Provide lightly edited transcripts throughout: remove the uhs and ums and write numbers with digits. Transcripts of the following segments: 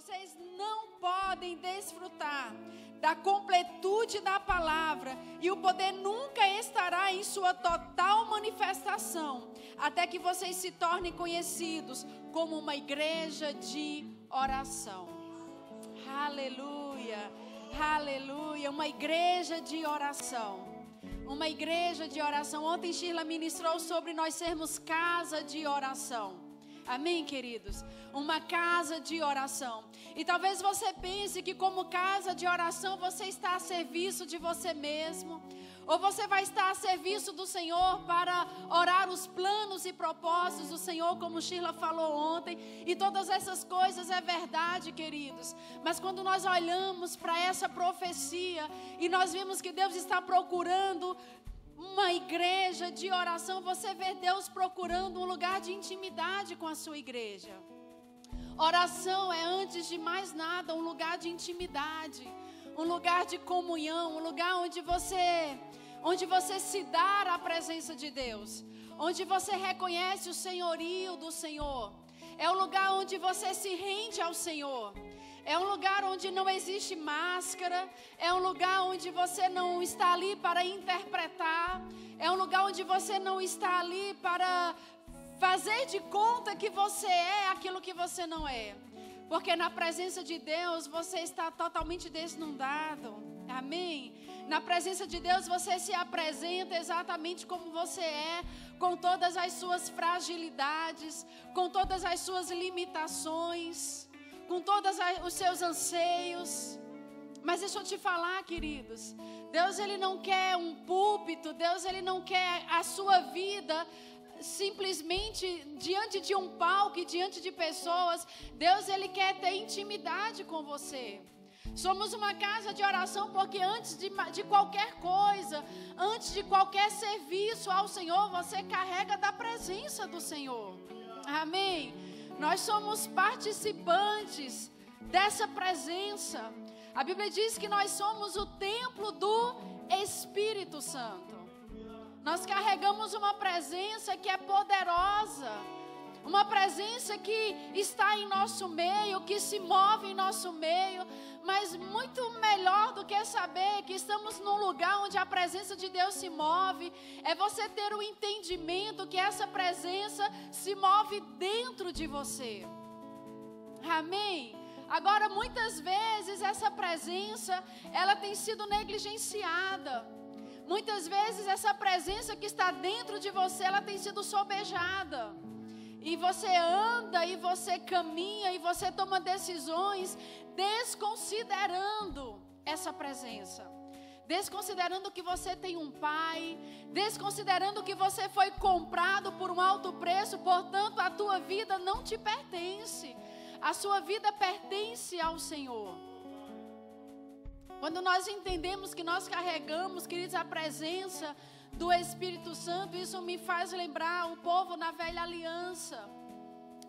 vocês não podem desfrutar da completude da palavra, e o poder nunca estará em sua total manifestação, até que vocês se tornem conhecidos como uma igreja de oração. Aleluia, aleluia, uma igreja de oração. Uma igreja de oração. Ontem Sheila ministrou sobre nós sermos casa de oração. Amém, queridos? Uma casa de oração. E talvez você pense que como casa de oração você está a serviço de você mesmo, ou você vai estar a serviço do Senhor para orar os planos e propósitos do Senhor, como Sheila falou ontem. E todas essas coisas é verdade, queridos. Mas quando nós olhamos para essa profecia e nós vimos que Deus está procurando uma igreja de oração, você vê Deus procurando um lugar de intimidade com a sua igreja. Oração é, antes de mais nada, um lugar de intimidade, um lugar de comunhão, um lugar onde você se dá à presença de Deus, onde você reconhece o senhorio do Senhor. É um lugar onde você se rende ao Senhor. É um lugar onde não existe máscara. É um lugar onde você não está ali para interpretar. É um lugar onde você não está ali para fazer de conta que você é aquilo que você não é. Porque na presença de Deus você está totalmente desnudado. Amém? Na presença de Deus você se apresenta exatamente como você é, com todas as suas fragilidades, com todas as suas limitações, com todos os seus anseios. Mas deixa eu te falar, queridos, Deus ele não quer um púlpito, Deus ele não quer a sua vida simplesmente diante de um palco e diante de pessoas. Deus ele quer ter intimidade com você. Somos uma casa de oração porque antes de qualquer coisa, antes de qualquer serviço ao Senhor, você carrega da presença do Senhor. Amém? Nós somos participantes dessa presença. A Bíblia diz que nós somos o templo do Espírito Santo. Nós carregamos uma presença que é poderosa, uma presença que está em nosso meio, que se move em nosso meio. Mas muito melhor do que saber que estamos num lugar onde a presença de Deus se move, é você ter o entendimento que essa presença se move dentro de você. Amém? Agora, muitas vezes essa presença, ela tem sido negligenciada. Muitas vezes essa presença que está dentro de você, ela tem sido sobejada. E você anda, e você caminha, e você toma decisões desconsiderando essa presença. Desconsiderando que você tem um pai, desconsiderando que você foi comprado por um alto preço, portanto a tua vida não te pertence. A sua vida pertence ao Senhor. Quando nós entendemos que nós carregamos, queridos, a presença do Espírito Santo, isso me faz lembrar o povo na velha aliança.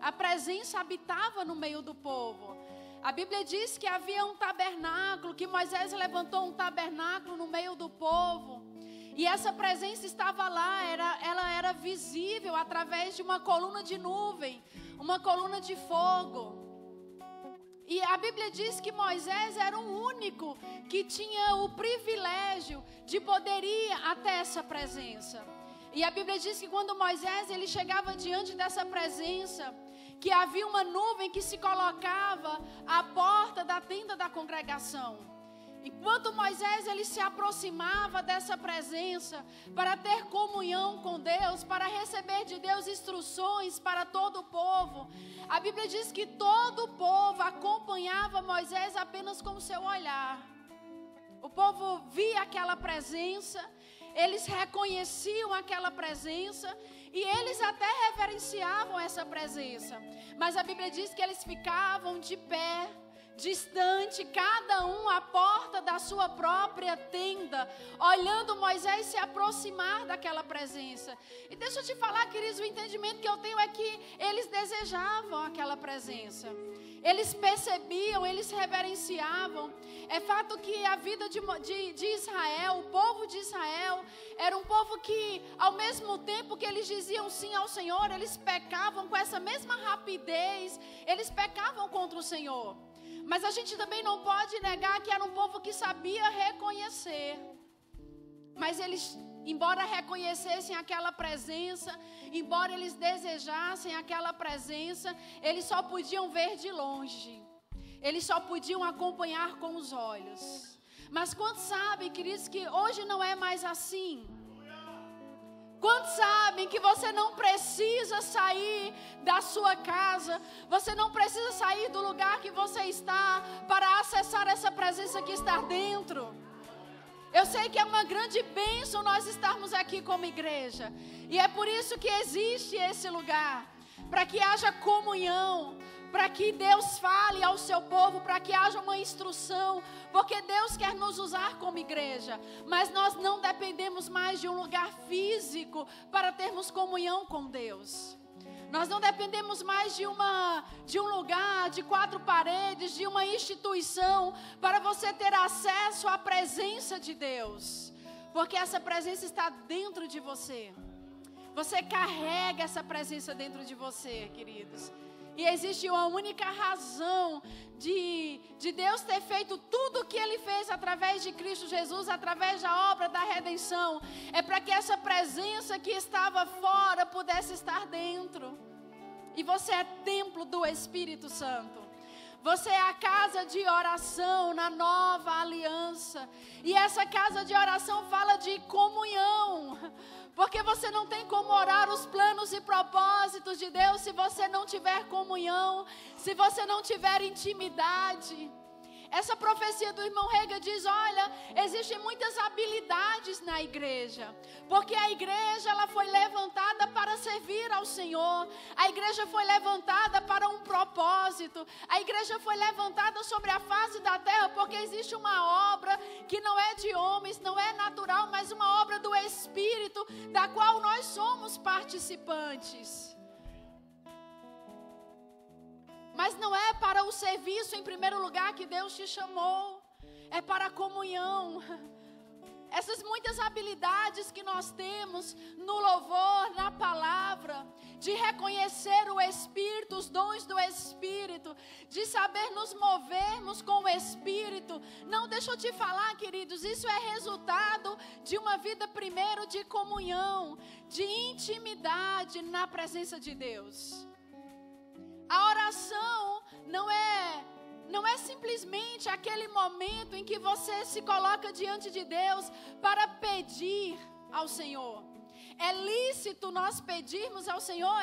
A presença habitava no meio do povo. A Bíblia diz que havia um tabernáculo, que Moisés levantou um tabernáculo no meio do povo. E essa presença estava lá, ela era visível através de uma coluna de nuvem, uma coluna de fogo. E a Bíblia diz que Moisés era o único que tinha o privilégio de poder ir até essa presença. E a Bíblia diz que quando Moisés ele chegava diante dessa presença, que havia uma nuvem que se colocava à porta da tenda da congregação. Enquanto Moisés ele se aproximava dessa presença para ter comunhão com Deus, para receber de Deus instruções para todo o povo, a Bíblia diz que todo o povo acompanhava Moisés apenas com o seu olhar. O povo via aquela presença, eles reconheciam aquela presença e eles até reverenciavam essa presença. Mas a Bíblia diz que eles ficavam de pé, distante, cada um à porta da sua própria tenda, olhando Moisés se aproximar daquela presença. E deixa eu te falar, queridos, o entendimento que eu tenho é que eles desejavam aquela presença. Eles percebiam, eles reverenciavam. É fato que a vida de Israel, o povo de Israel, era um povo que, ao mesmo tempo que eles diziam sim ao Senhor, eles pecavam com essa mesma rapidez, eles pecavam contra o Senhor. Mas a gente também não pode negar que era um povo que sabia reconhecer. Mas eles, embora reconhecessem aquela presença, embora eles desejassem aquela presença, eles só podiam ver de longe. Eles só podiam acompanhar com os olhos. Mas quantos sabem, queridos, que hoje não é mais assim? Quantos sabem que você não precisa sair da sua casa, você não precisa sair do lugar que você está para acessar essa presença que está dentro? Eu sei que é uma grande bênção nós estarmos aqui como igreja. E é por isso que existe esse lugar, para que haja comunhão, para que Deus fale ao seu povo, para que haja uma instrução, porque Deus quer nos usar como igreja, mas nós não dependemos mais de um lugar físico para termos comunhão com Deus. Nós não dependemos mais de um lugar, de 4 paredes, de uma instituição, para você ter acesso à presença de Deus, porque essa presença está dentro de você. Você carrega essa presença dentro de você, queridos. E existe uma única razão de Deus ter feito tudo o que Ele fez através de Cristo Jesus, através da obra da redenção. É para que essa presença que estava fora pudesse estar dentro. E você é templo do Espírito Santo. Você é a casa de oração na nova aliança. E essa casa de oração fala de comunhão. Porque você não tem como orar os planos e propósitos de Deus se você não tiver comunhão, se você não tiver intimidade. Essa profecia do irmão Rega diz, olha, existem muitas habilidades na igreja, porque a igreja ela foi levantada para servir ao Senhor, a igreja foi levantada para um propósito, a igreja foi levantada sobre a face da terra, porque existe uma obra que não é de homens, não é natural, mas uma obra do Espírito, da qual nós somos participantes. Mas não é para o serviço em primeiro lugar que Deus te chamou. É para a comunhão. Essas muitas habilidades que nós temos no louvor, na palavra, de reconhecer o Espírito, os dons do Espírito, de saber nos movermos com o Espírito. Não, deixa eu te falar, queridos, isso é resultado de uma vida primeiro de comunhão, de intimidade na presença de Deus. A oração não é simplesmente aquele momento em que você se coloca diante de Deus para pedir ao Senhor. É lícito nós pedirmos ao Senhor?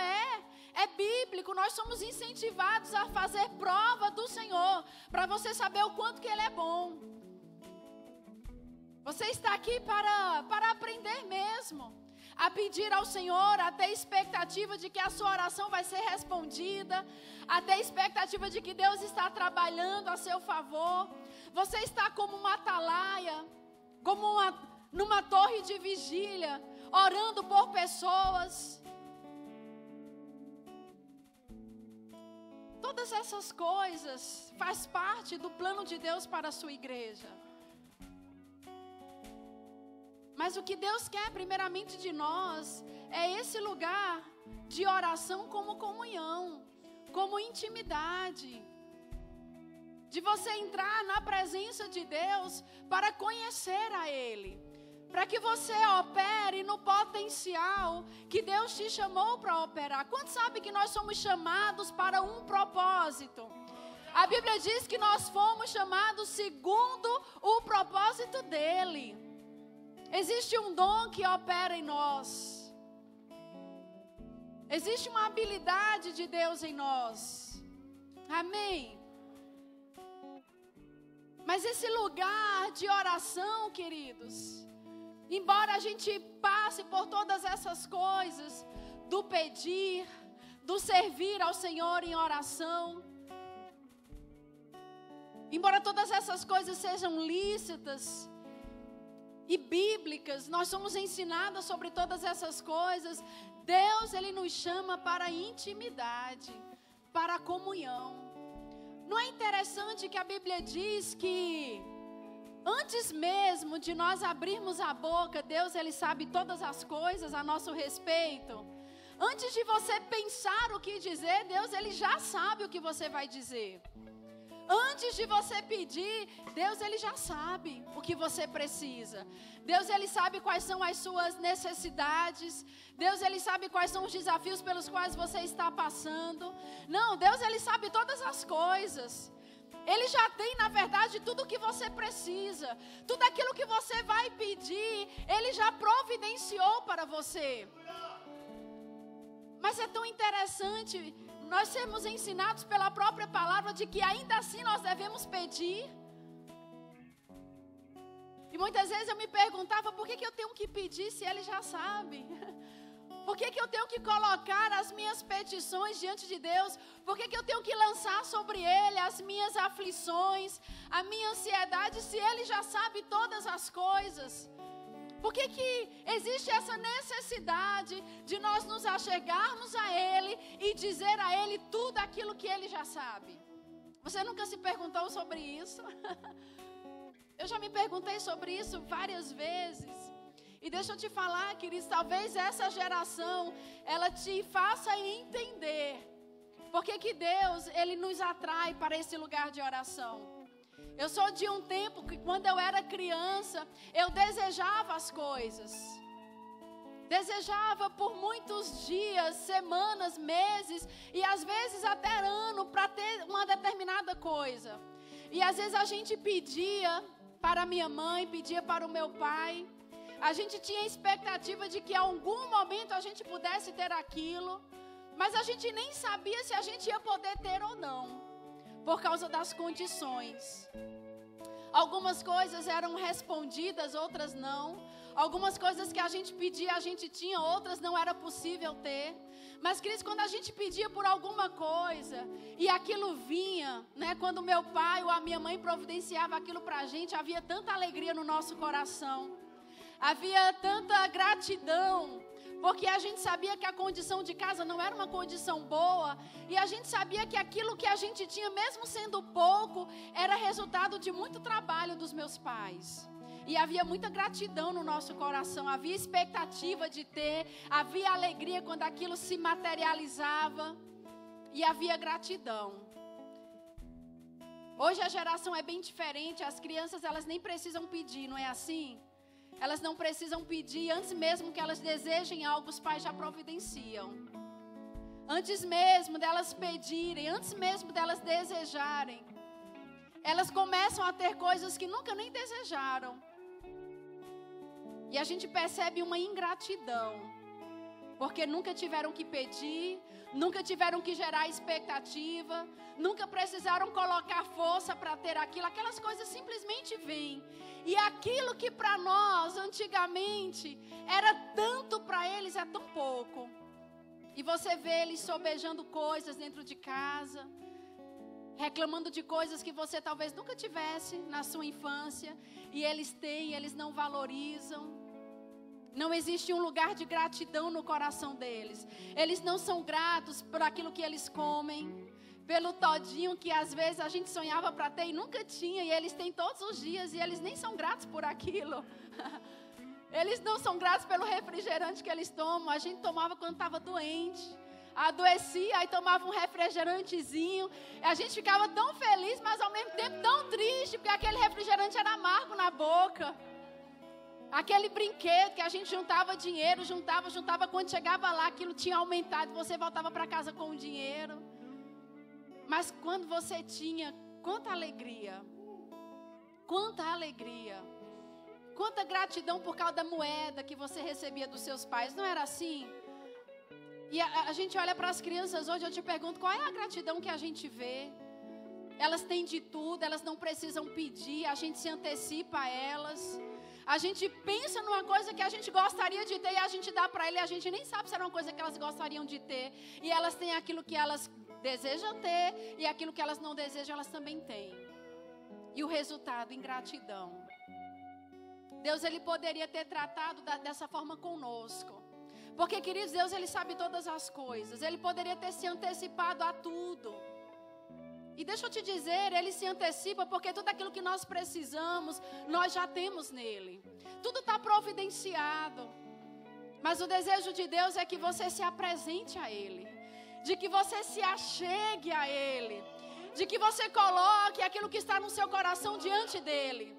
É bíblico. Nós somos incentivados a fazer prova do Senhor, para você saber o quanto que Ele é bom. Você está aqui para aprender mesmo. A pedir ao Senhor, a ter expectativa de que a sua oração vai ser respondida, a ter expectativa de que Deus está trabalhando a seu favor. Você está como uma atalaia, como numa torre de vigília, orando por pessoas. Todas essas coisas faz parte do plano de Deus para a sua igreja. Mas o que Deus quer primeiramente de nós é esse lugar de oração como comunhão, como intimidade. De você entrar na presença de Deus para conhecer a Ele. Para que você opere no potencial que Deus te chamou para operar. Quantos sabem que nós somos chamados para um propósito? A Bíblia diz que nós fomos chamados segundo o propósito dEle. Existe um dom que opera em nós. Existe uma habilidade de Deus em nós. Amém? Mas esse lugar de oração, queridos, embora a gente passe por todas essas coisas, do pedir, do servir ao Senhor em oração, embora todas essas coisas sejam lícitas e bíblicas, nós somos ensinadas sobre todas essas coisas. Deus, Ele nos chama para a intimidade, para a comunhão. Não é interessante que a Bíblia diz que antes mesmo de nós abrirmos a boca, Deus, Ele sabe todas as coisas a nosso respeito. Antes de você pensar o que dizer, Deus, Ele já sabe o que você vai dizer. Antes de você pedir, Deus ele já sabe o que você precisa. Deus ele sabe quais são as suas necessidades. Deus ele sabe quais são os desafios pelos quais você está passando. Não, Deus ele sabe todas as coisas. Ele já tem, na verdade, tudo o que você precisa. Tudo aquilo que você vai pedir, Ele já providenciou para você. Mas é tão interessante nós sermos ensinados pela própria palavra de que ainda assim nós devemos pedir. E muitas vezes eu me perguntava, por que eu tenho que pedir se Ele já sabe? Por que eu tenho que colocar as minhas petições diante de Deus? Por que eu tenho que lançar sobre Ele as minhas aflições, a minha ansiedade, se Ele já sabe todas as coisas? Por que existe essa necessidade de nós nos achegarmos a Ele e dizer a Ele tudo aquilo que Ele já sabe? Você nunca se perguntou sobre isso? Eu já me perguntei sobre isso várias vezes. E deixa eu te falar, queridos, talvez essa geração, ela te faça entender por que Deus, Ele nos atrai para esse lugar de oração. Eu sou de um tempo que quando eu era criança, eu desejava as coisas. Desejava por muitos dias, semanas, meses e às vezes até ano para ter uma determinada coisa. E às vezes a gente pedia para minha mãe, pedia para o meu pai. A gente tinha expectativa de que em algum momento a gente pudesse ter aquilo, mas a gente nem sabia se a gente ia poder ter ou não, por causa das condições. Algumas coisas eram respondidas, outras não. Algumas coisas que a gente pedia, a gente tinha, outras não era possível ter. Mas, queridos, quando a gente pedia por alguma coisa e aquilo vinha, né? Quando meu pai ou a minha mãe providenciava aquilo para a gente, havia tanta alegria no nosso coração. Havia tanta gratidão, porque a gente sabia que a condição de casa não era uma condição boa, e a gente sabia que aquilo que a gente tinha, mesmo sendo pouco, era resultado de muito trabalho dos meus pais. E havia muita gratidão no nosso coração, havia expectativa de ter, havia alegria quando aquilo se materializava, e havia gratidão. Hoje a geração é bem diferente, as crianças elas nem precisam pedir, não é assim? Elas não precisam pedir, antes mesmo que elas desejem algo, os pais já providenciam. Antes mesmo delas pedirem, antes mesmo delas desejarem, elas começam a ter coisas que nunca nem desejaram. E a gente percebe uma ingratidão, porque nunca tiveram que pedir, nunca tiveram que gerar expectativa, nunca precisaram colocar força para ter aquilo. Aquelas coisas simplesmente vêm. E aquilo que para nós, antigamente, era tanto para eles, é tão pouco. E você vê eles sobejando coisas dentro de casa, reclamando de coisas que você talvez nunca tivesse na sua infância. E eles têm, eles não valorizam. Não existe um lugar de gratidão no coração deles. Eles não são gratos por aquilo que eles comem, pelo todinho que às vezes a gente sonhava para ter e nunca tinha, e eles têm todos os dias, e eles nem são gratos por aquilo. Eles não são gratos pelo refrigerante que eles tomam. A gente tomava quando estava doente, adoecia, aí tomava um refrigerantezinho, e a gente ficava tão feliz, mas ao mesmo tempo tão triste, porque aquele refrigerante era amargo na boca. Aquele brinquedo que a gente juntava dinheiro, juntava, quando chegava lá, aquilo tinha aumentado, você voltava para casa com o dinheiro. Mas quando você tinha, quanta alegria, quanta gratidão por causa da moeda que você recebia dos seus pais, não era assim? E a gente olha para as crianças hoje, eu te pergunto, qual é a gratidão que a gente vê? Elas têm de tudo, elas não precisam pedir, a gente se antecipa a elas. A gente pensa numa coisa que a gente gostaria de ter e a gente dá para ele e a gente nem sabe se era uma coisa que elas gostariam de ter. E elas têm aquilo que elas desejam ter e aquilo que elas não desejam, elas também têm. E o resultado, ingratidão. Deus, Ele poderia ter tratado dessa forma conosco. Porque, queridos, Deus, Ele sabe todas as coisas. Ele poderia ter se antecipado a tudo. E deixa eu te dizer, Ele se antecipa porque tudo aquilo que nós precisamos, nós já temos nele. Tudo está providenciado. Mas o desejo de Deus é que você se apresente a Ele. De que você se achegue a Ele. de que você coloque aquilo que está no seu coração diante dele.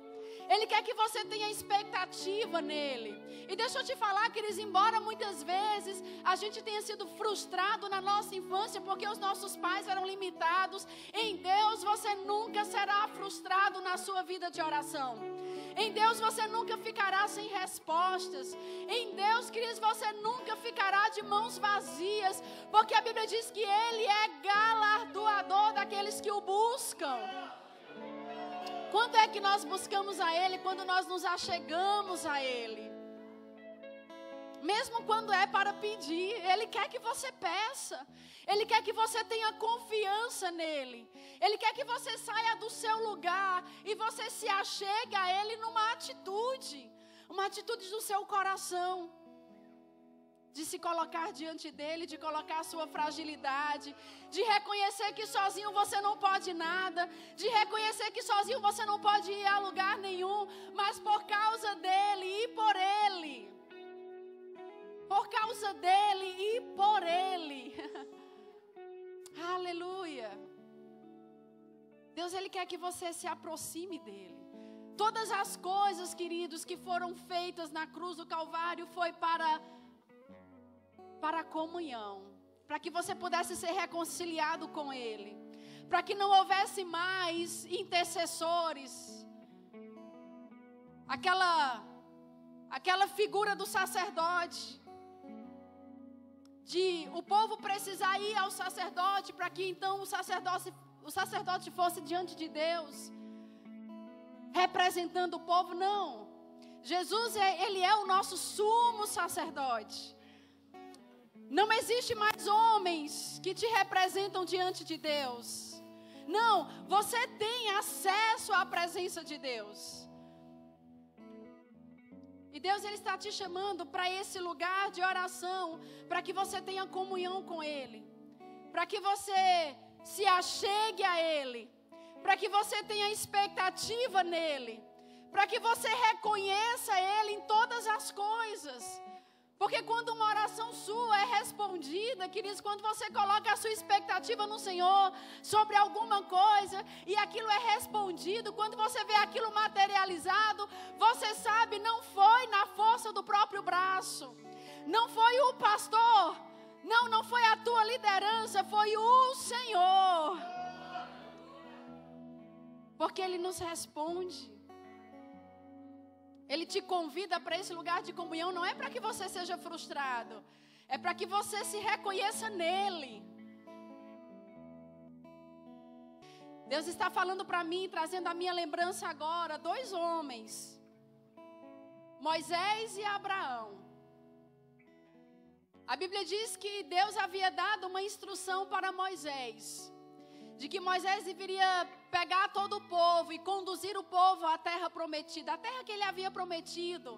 Ele quer que você tenha expectativa nele. E deixa eu te falar, queridos, embora muitas vezes a gente tenha sido frustrado na nossa infância porque os nossos pais eram limitados, em Deus você nunca será frustrado na sua vida de oração. Em Deus você nunca ficará sem respostas. Em Deus, queridos, você nunca ficará de mãos vazias, porque a Bíblia diz que Ele é galardoador daqueles que o buscam. Quando é que nós buscamos a Ele? Quando nós nos achegamos a Ele. Mesmo quando é para pedir, Ele quer que você peça. Ele quer que você tenha confiança nele. Ele quer que você saia do seu lugar e você se achegue a Ele numa atitude. Uma atitude do seu coração. De se colocar diante dele, de colocar a sua fragilidade, de reconhecer que sozinho você não pode nada, de reconhecer que sozinho você não pode ir a lugar nenhum, mas por causa dele e por ele. Por causa dele e por ele. Aleluia. Deus, Ele quer que você se aproxime dele. Todas as coisas, queridos, que foram feitas na cruz do Calvário foi para a comunhão, para que você pudesse ser reconciliado com Ele, para que não houvesse mais intercessores, aquela figura do sacerdote, de o povo precisar ir ao sacerdote, para que então o sacerdote fosse diante de Deus, representando o povo. Não, Jesus, Ele é o nosso sumo sacerdote. Não existe mais homens que te representam diante de Deus. Não, você tem acesso à presença de Deus. E Deus, Ele está te chamando para esse lugar de oração, para que você tenha comunhão com Ele, para que você se achegue a Ele, para que você tenha expectativa nele, para que você reconheça Ele em todas as coisas. Porque quando uma oração sua é respondida, queridos, quando você coloca a sua expectativa no Senhor sobre alguma coisa e aquilo é respondido, quando você vê aquilo materializado, você sabe, não foi na força do próprio braço, não foi o pastor, não foi a tua liderança, foi o Senhor. Porque Ele nos responde. Ele te convida para esse lugar de comunhão, não é para que você seja frustrado, é para que você se reconheça nele. Deus está falando para mim, trazendo a minha lembrança agora, 2 homens, Moisés e Abraão. A Bíblia diz que Deus havia dado uma instrução para Moisés, de que Moisés deveria pegar todo o povo e conduzir o povo à terra prometida, a terra que ele havia prometido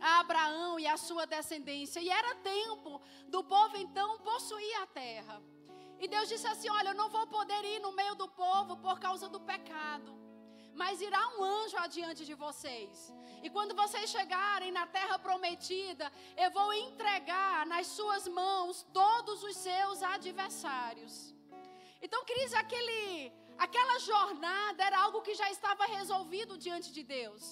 a Abraão e a sua descendência. E era tempo do povo então possuir a terra. E Deus disse assim: olha, eu não vou poder ir no meio do povo por causa do pecado, mas irá um anjo adiante de vocês. E quando vocês chegarem na terra prometida, eu vou entregar nas suas mãos todos os seus adversários. Então, queridos, aquela jornada era algo que já estava resolvido diante de Deus.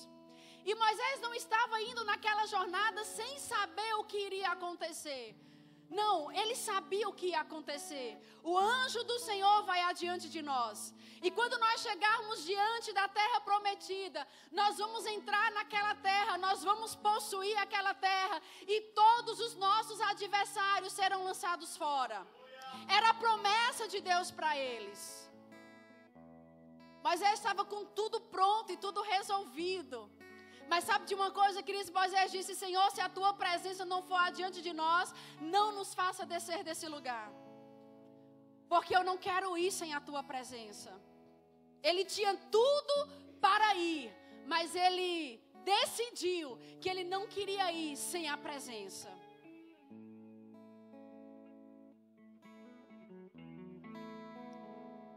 E Moisés não estava indo naquela jornada sem saber o que iria acontecer. Não, ele sabia o que ia acontecer. O anjo do Senhor vai adiante de nós. E quando nós chegarmos diante da terra prometida, nós vamos entrar naquela terra, nós vamos possuir aquela terra, e todos os nossos adversários serão lançados fora. Era a promessa de Deus para eles. Moisés estava com tudo pronto e tudo resolvido. Mas sabe de uma coisa, queridos? Moisés disse: Senhor, se a tua presença não for adiante de nós, não nos faça descer desse lugar, porque eu não quero ir sem a tua presença. Ele tinha tudo para ir, mas ele decidiu que ele não queria ir sem a presença.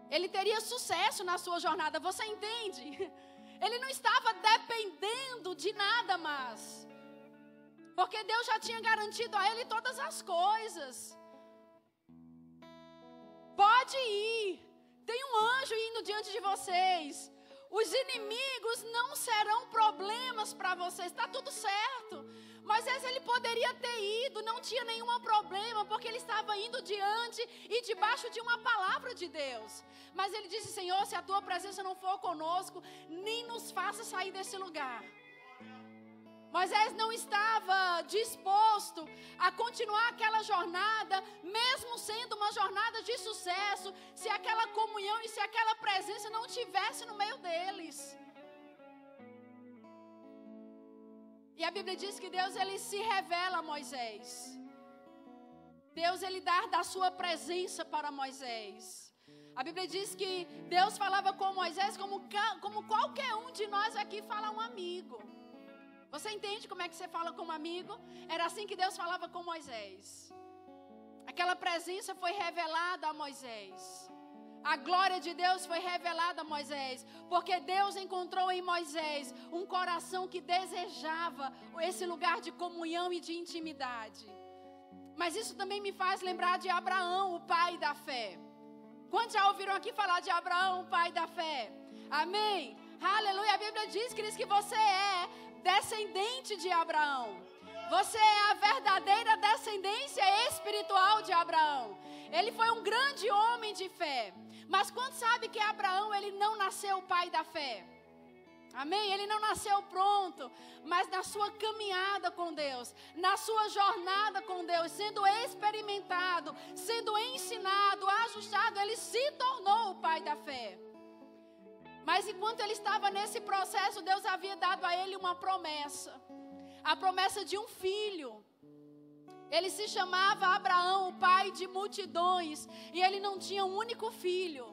Ele teria sucesso na sua jornada, você entende? Ele não estava dependendo de nada mais, porque Deus já tinha garantido a ele todas as coisas. Pode ir, Tem um anjo indo diante de vocês. Os inimigos não serão problemas para vocês. Está tudo certo. Moisés, ele poderia ter ido, não tinha nenhum problema, porque ele estava indo diante e debaixo de uma palavra de Deus. Mas ele disse: Senhor, se a tua presença não for conosco, nem nos faça sair desse lugar. Moisés não estava disposto a continuar aquela jornada, mesmo sendo uma jornada de sucesso, se aquela comunhão e se aquela presença não estivesse no meio deles. E a Bíblia diz que Deus, ele se revela a Moisés. Deus, ele dá da sua presença para Moisés. A Bíblia diz que Deus falava com Moisés como qualquer um de nós aqui fala um amigo. Você entende como é que você fala com um amigo? Era assim que Deus falava com Moisés. Aquela presença foi revelada a Moisés. A glória de Deus foi revelada a Moisés. Porque Deus encontrou em Moisés um coração que desejava esse lugar de comunhão e de intimidade. Mas isso também me faz lembrar de Abraão, o pai da fé. Quantos já ouviram aqui falar de Abraão, o pai da fé? Amém? Aleluia. A Bíblia diz, Cris, que você é descendente de Abraão. Você é a verdadeira descendência espiritual de Abraão. Ele foi um grande homem de fé. Mas quando sabe que Abraão, ele não nasceu pai da fé? Amém? Ele não nasceu pronto, mas na sua caminhada com Deus, na sua jornada com Deus, sendo experimentado, sendo ensinado, ajustado, ele se tornou o pai da fé. Mas enquanto ele estava nesse processo, Deus havia dado a ele uma promessa. A promessa de um filho. Ele se chamava Abraão, o pai de multidões. E ele não tinha um único filho.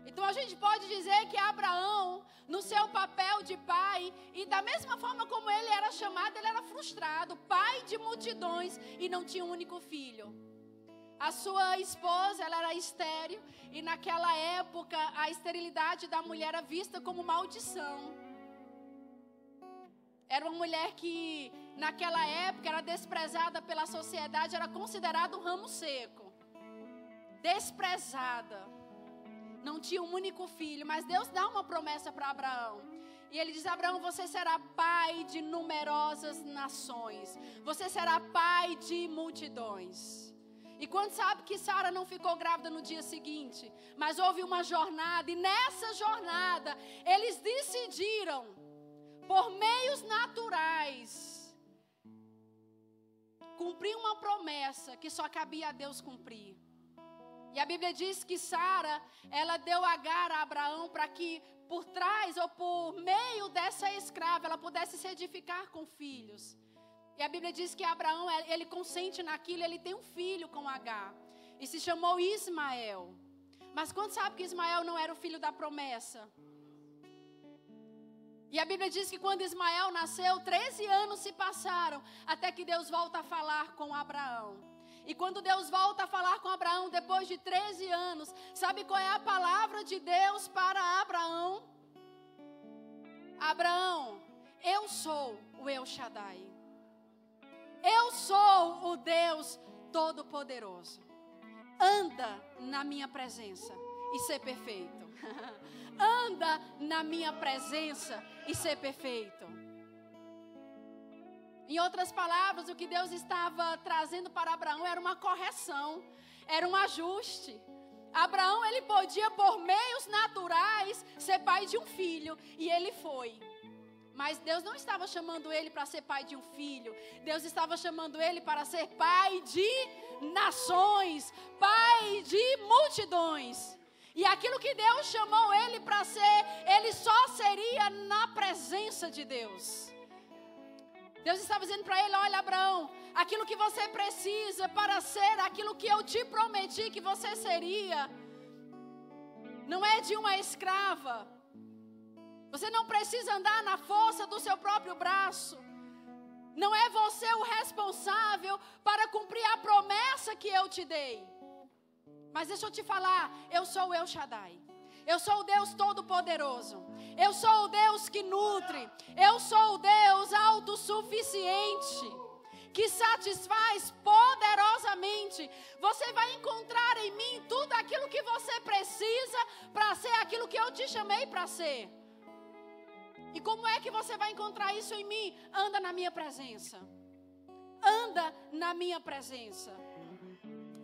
Então a gente pode dizer que Abraão, no seu papel de pai, e da mesma forma como ele era chamado, ele era frustrado. Pai de multidões e não tinha um único filho. A sua esposa, ela era estéril, e naquela época a esterilidade da mulher era vista como maldição. Era uma mulher que naquela época era desprezada pela sociedade, era considerada um ramo seco. Desprezada. Não tinha um único filho, mas Deus dá uma promessa para Abraão. E ele diz: Abraão, você será pai de numerosas nações. Você será pai de multidões. E quando sabe que Sara não ficou grávida no dia seguinte, mas houve uma jornada, e nessa jornada eles decidiram, por meios naturais, cumprir uma promessa que só cabia a Deus cumprir. E a Bíblia diz que Sara, ela deu Agar a Abraão para que por trás ou por meio dessa escrava ela pudesse se edificar com filhos. E a Bíblia diz que Abraão, ele consente naquilo, ele tem um filho com Agar. E se chamou Ismael. Mas quando sabe que Ismael não era o filho da promessa? E a Bíblia diz que quando Ismael nasceu, 13 anos se passaram até que Deus volta a falar com Abraão. E quando Deus volta a falar com Abraão, depois de 13 anos, sabe qual é a palavra de Deus para Abraão? Abraão, eu sou o El Shaddai. Eu sou o Deus Todo-Poderoso. Anda na minha presença e ser perfeito. Anda na minha presença e ser perfeito. Em outras palavras, o que Deus estava trazendo para Abraão era uma correção, era um ajuste. Abraão, ele podia, por meios naturais, ser pai de um filho, e ele foi. Mas Deus não estava chamando ele para ser pai de um filho. Deus estava chamando ele para ser pai de nações, pai de multidões. E aquilo que Deus chamou ele para ser, ele só seria na presença de Deus. Deus estava dizendo para ele: olha, Abraão, aquilo que você precisa para ser aquilo que eu te prometi que você seria, não é de uma escrava. Você não precisa andar na força do seu próprio braço. Não é você o responsável para cumprir a promessa que eu te dei. Mas deixa eu te falar, eu sou o El Shaddai. Eu sou o Deus Todo-Poderoso. Eu sou o Deus que nutre. Eu sou o Deus autossuficiente, que satisfaz poderosamente. Você vai encontrar em mim tudo aquilo que você precisa para ser aquilo que eu te chamei para ser. E como é que você vai encontrar isso em mim? Anda na minha presença. Anda na minha presença.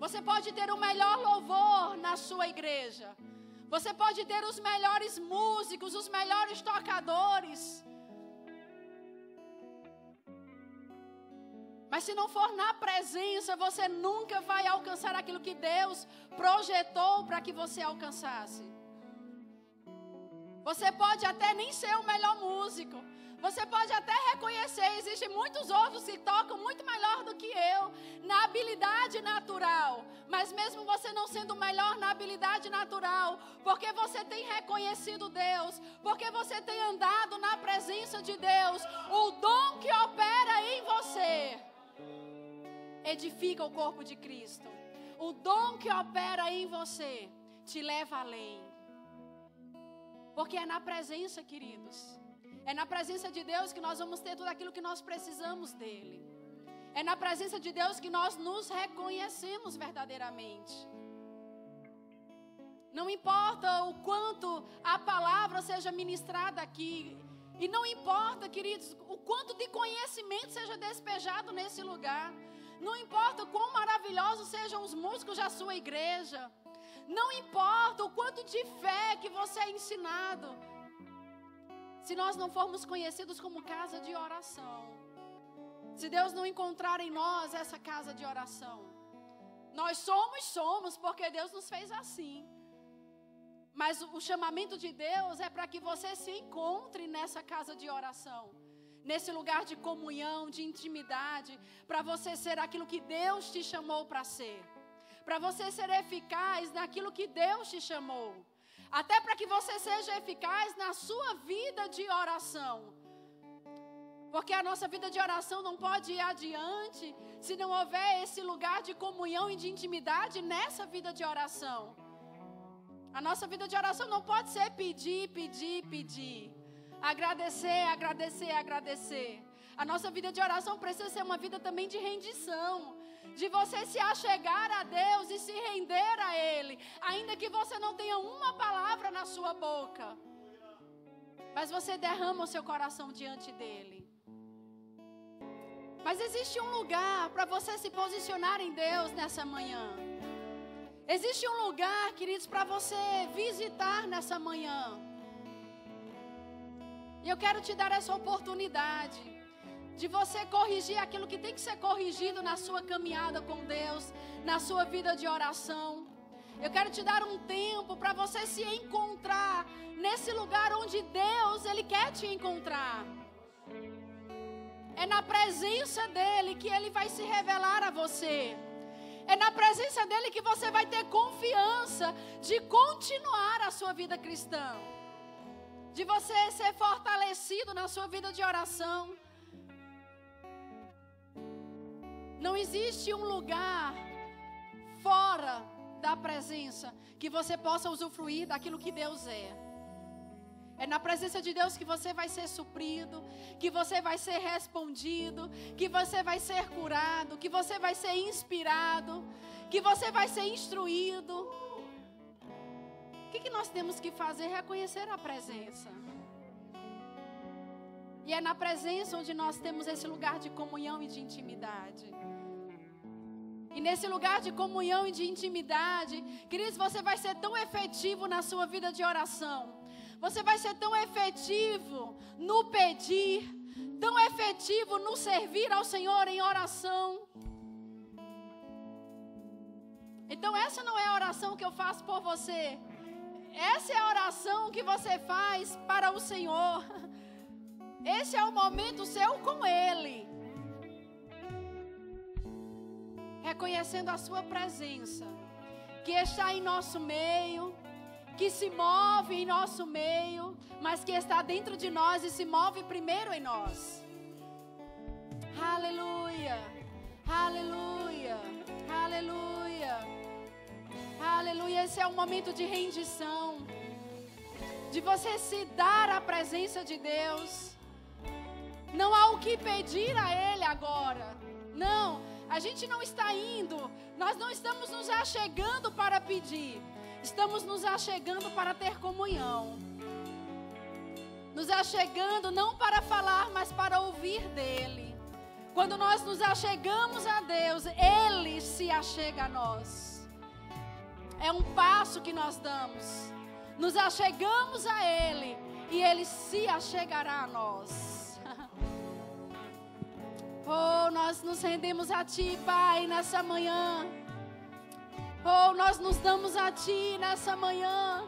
Você pode ter o melhor louvor na sua igreja. Você pode ter os melhores músicos, os melhores tocadores. Mas se não for na presença, você nunca vai alcançar aquilo que Deus projetou para que você alcançasse. Você pode até nem ser o melhor músico. Você pode até reconhecer, existem muitos outros que tocam muito melhor do que eu, na habilidade natural. Mas mesmo você não sendo o melhor na habilidade natural, porque você tem reconhecido Deus, porque você tem andado na presença de Deus, o dom que opera em você edifica o corpo de Cristo. O dom que opera em você te leva além. Porque é na presença, queridos. É na presença de Deus que nós vamos ter tudo aquilo que nós precisamos dEle. É na presença de Deus que nós nos reconhecemos verdadeiramente. Não importa o quanto a palavra seja ministrada aqui. E não importa, queridos, o quanto de conhecimento seja despejado nesse lugar. Não importa o quão maravilhosos sejam os músicos da sua igreja. Não importa o quanto de fé que você é ensinado. Se nós não formos conhecidos como casa de oração. Se Deus não encontrar em nós essa casa de oração. Nós somos porque Deus nos fez assim. Mas o chamamento de Deus é para que você se encontre nessa casa de oração. Nesse lugar de comunhão, de intimidade. Para você ser aquilo que Deus te chamou para ser. Para você ser eficaz naquilo que Deus te chamou. Até para que você seja eficaz na sua vida de oração. Porque a nossa vida de oração não pode ir adiante se não houver esse lugar de comunhão e de intimidade nessa vida de oração. A nossa vida de oração não pode ser pedir, pedir, pedir. Agradecer, agradecer, agradecer. A nossa vida de oração precisa ser uma vida também de rendição. De você se achegar a Deus e se render a Ele. Ainda que você não tenha uma palavra na sua boca. Mas você derrama o seu coração diante dEle. Mas existe um lugar para você se posicionar em Deus nessa manhã. Existe um lugar, queridos, para você visitar nessa manhã. E eu quero te dar essa oportunidade de você corrigir aquilo que tem que ser corrigido na sua caminhada com Deus, na sua vida de oração. Eu quero te dar um tempo para você se encontrar nesse lugar onde Deus, Ele quer te encontrar. É na presença dEle que Ele vai se revelar a você. É na presença dEle que você vai ter confiança de continuar a sua vida cristã. De você ser fortalecido na sua vida de oração. Não existe um lugar fora da presença que você possa usufruir daquilo que Deus é. É na presença de Deus que você vai ser suprido, que você vai ser respondido, que você vai ser curado, que você vai ser inspirado, que você vai ser instruído. O que nós temos que fazer? Reconhecer a presença. E é na presença onde nós temos esse lugar de comunhão e de intimidade. E nesse lugar de comunhão e de intimidade, queridos, você vai ser tão efetivo na sua vida de oração. Você vai ser tão efetivo no pedir, tão efetivo no servir ao Senhor em oração. Então essa não é a oração que eu faço por você. Essa é a oração que você faz para o Senhor. Esse é o momento seu com Ele. Reconhecendo a sua presença, que está em nosso meio, que se move em nosso meio, mas que está dentro de nós e se move primeiro em nós. Aleluia, aleluia, aleluia, aleluia. Esse é um momento de rendição, de você se dar à presença de Deus. Não há o que pedir a Ele agora, Não, a gente não está indo, nós não estamos nos achegando para pedir, estamos nos achegando para ter comunhão. Nos achegando não para falar, mas para ouvir dele. Quando nós nos achegamos a Deus, Ele se achega a nós. É um passo que nós damos. Nos achegamos a Ele e Ele se achegará a nós. Oh, nós nos rendemos a Ti, Pai, nessa manhã. Oh, nós nos damos a Ti nessa manhã.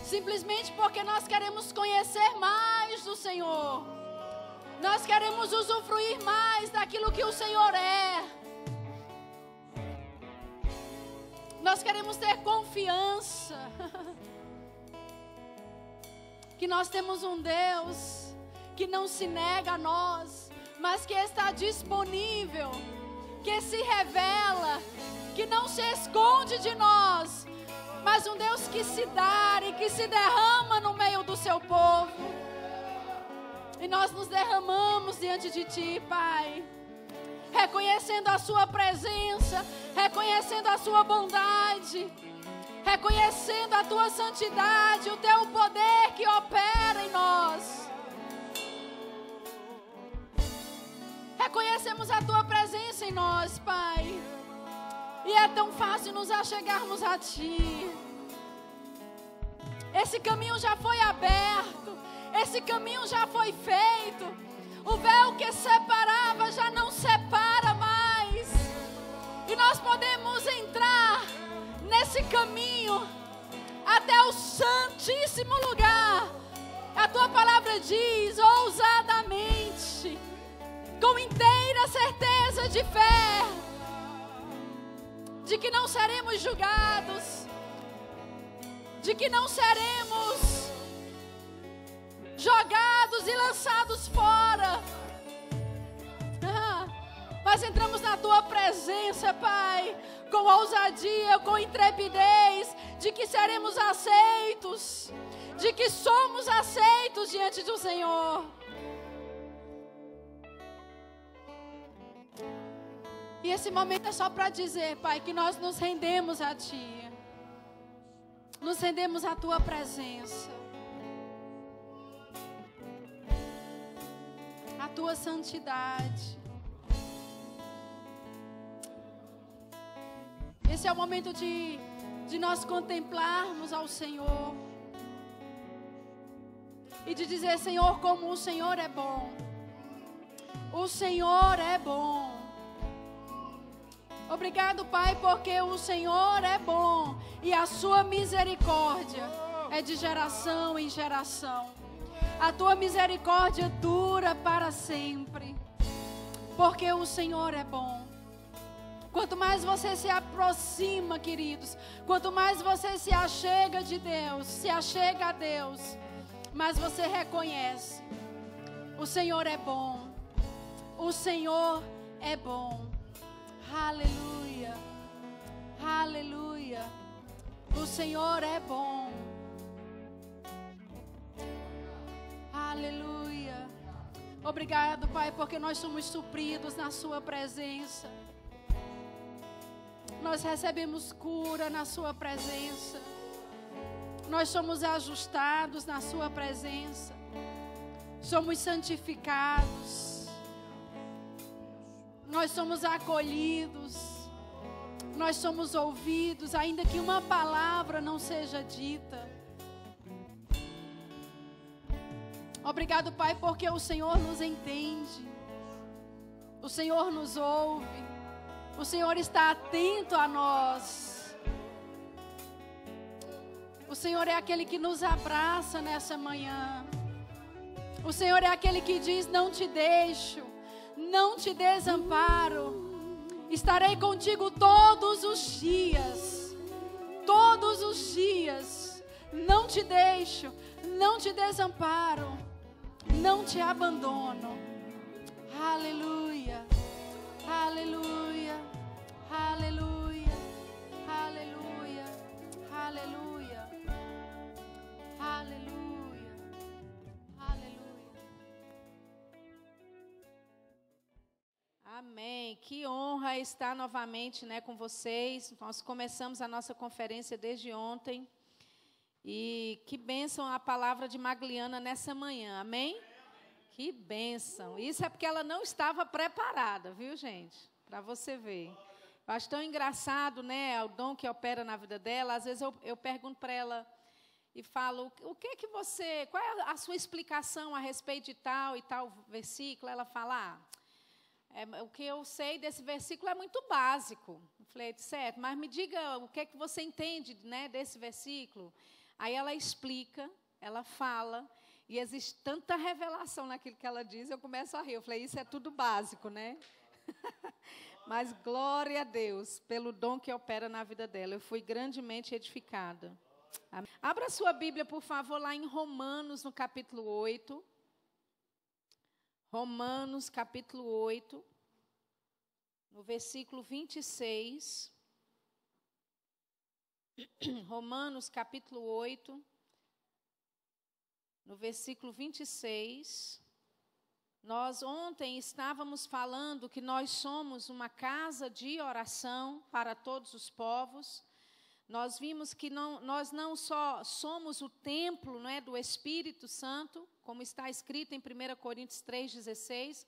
Simplesmente porque nós queremos conhecer mais do Senhor. Nós queremos usufruir mais daquilo que o Senhor é. Nós queremos ter confiança. Que nós temos um Deus que não se nega a nós, mas que está disponível, que se revela, que não se esconde de nós, mas um Deus que se dá e que se derrama no meio do seu povo. E nós nos derramamos diante de Ti, Pai, reconhecendo a Sua presença, reconhecendo a Sua bondade, reconhecendo a Tua santidade, o Teu poder que opera em nós. Reconhecemos a Tua presença em nós, Pai. E é tão fácil nos achegarmos a Ti. Esse caminho já foi aberto. Esse caminho já foi feito. O véu que separava já não separa mais. E nós podemos entrar nesse caminho até o santíssimo lugar. A Tua palavra diz, ousadamente, com inteira certeza de fé, de que não seremos julgados, de que não seremos jogados e lançados fora, mas entramos na Tua presença, Pai, com ousadia, com intrepidez, de que seremos aceitos, de que somos aceitos diante do Senhor. E esse momento é só para dizer, Pai, que nós nos rendemos a Ti. Nos rendemos à Tua presença. A Tua santidade. Esse é o momento de nós contemplarmos ao Senhor. E de dizer, Senhor, como o Senhor é bom. O Senhor é bom. Obrigado, Pai, porque o Senhor é bom e a Sua misericórdia é de geração em geração. A Tua misericórdia dura para sempre, porque o Senhor é bom. Quanto mais você se aproxima, queridos, quanto mais você se achega de Deus, se achega a Deus, mais você reconhece: o Senhor é bom, o Senhor é bom. Aleluia, aleluia, o Senhor é bom, aleluia. Obrigado, Pai, porque nós somos supridos na Sua presença, nós recebemos cura na Sua presença, nós somos ajustados na Sua presença, somos santificados, nós somos acolhidos, nós somos ouvidos, ainda que uma palavra não seja dita. Obrigado, Pai, porque o Senhor nos entende, o Senhor nos ouve, o Senhor está atento a nós. O Senhor é aquele que nos abraça nessa manhã. O Senhor é aquele que diz: não te deixo, não te desamparo, estarei contigo todos os dias, não te deixo, não te desamparo, não te abandono. Aleluia, aleluia, aleluia, aleluia, aleluia, aleluia, aleluia. Amém. Que honra estar novamente, né, com vocês. Nós começamos a nossa conferência desde ontem. E que bênção a palavra de Magliana nessa manhã. Amém? Que bênção. Isso é porque ela não estava preparada, viu, gente? Para você ver. Eu acho tão engraçado, né, o dom que opera na vida dela. Às vezes eu pergunto para ela e falo, qual é a sua explicação a respeito de tal e tal versículo? Ela fala, o que eu sei desse versículo é muito básico. Eu falei, certo, mas me diga o que você entende, né, desse versículo. Aí ela explica, ela fala, e existe tanta revelação naquilo que ela diz, eu começo a rir. Eu falei, isso é tudo básico, né? Mas glória a Deus pelo dom que opera na vida dela. Eu fui grandemente edificada. Amém. Abra sua Bíblia, por favor, lá em Romanos, no capítulo 8. Romanos, capítulo 8, no versículo 26. Romanos, capítulo 8, no versículo 26. Nós ontem estávamos falando que nós somos uma casa de oração para todos os povos. Nós vimos que nós não só somos o templo, não é, do Espírito Santo, como está escrito em 1 Coríntios 3,16,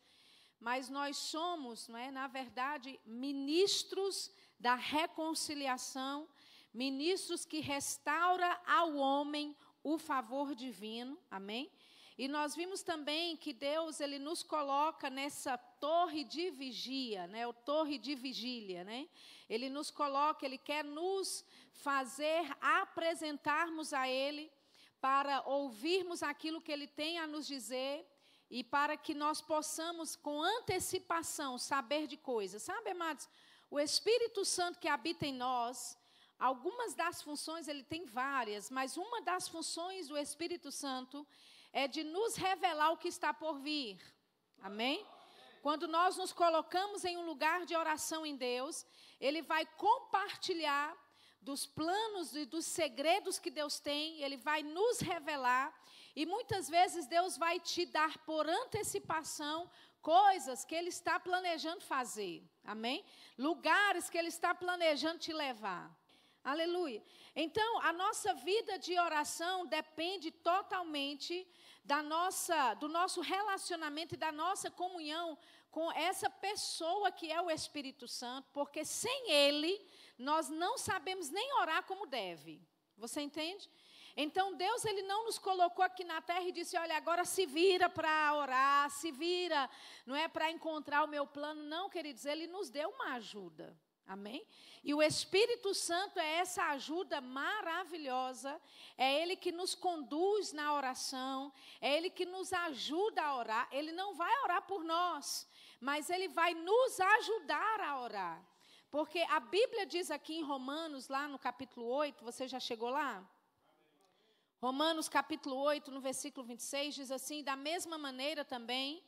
mas nós somos, não é, na verdade, ministros da reconciliação, ministros que restaura ao homem o favor divino, amém? E nós vimos também que Deus, Ele nos coloca nessa torre de vigia, né? O torre de vigília, né? Ele nos coloca, Ele quer nos fazer apresentarmos a Ele para ouvirmos aquilo que Ele tem a nos dizer e para que nós possamos, com antecipação, saber de coisas. Sabe, amados, o Espírito Santo que habita em nós, algumas das funções, ele tem várias, mas uma das funções do Espírito Santo é de nos revelar o que está por vir. Amém? Quando nós nos colocamos em um lugar de oração em Deus, Ele vai compartilhar dos planos e dos segredos que Deus tem, Ele vai nos revelar, e muitas vezes Deus vai te dar por antecipação coisas que Ele está planejando fazer. Amém? Lugares que Ele está planejando te levar. Aleluia. Então, a nossa vida de oração depende totalmente do nosso relacionamento e da nossa comunhão com essa pessoa que é o Espírito Santo, porque sem Ele, nós não sabemos nem orar como deve. Você entende? Então, Deus, Ele não nos colocou aqui na terra e disse, olha, agora se vira para orar, se vira, não é, para encontrar o meu plano. Não, queridos, Ele nos deu uma ajuda. Amém? E o Espírito Santo é essa ajuda maravilhosa, é Ele que nos conduz na oração, é Ele que nos ajuda a orar. Ele não vai orar por nós, mas Ele vai nos ajudar a orar. Porque a Bíblia diz aqui em Romanos, lá no capítulo 8, você já chegou lá? Romanos capítulo 8, no versículo 26, diz assim, da mesma maneira também,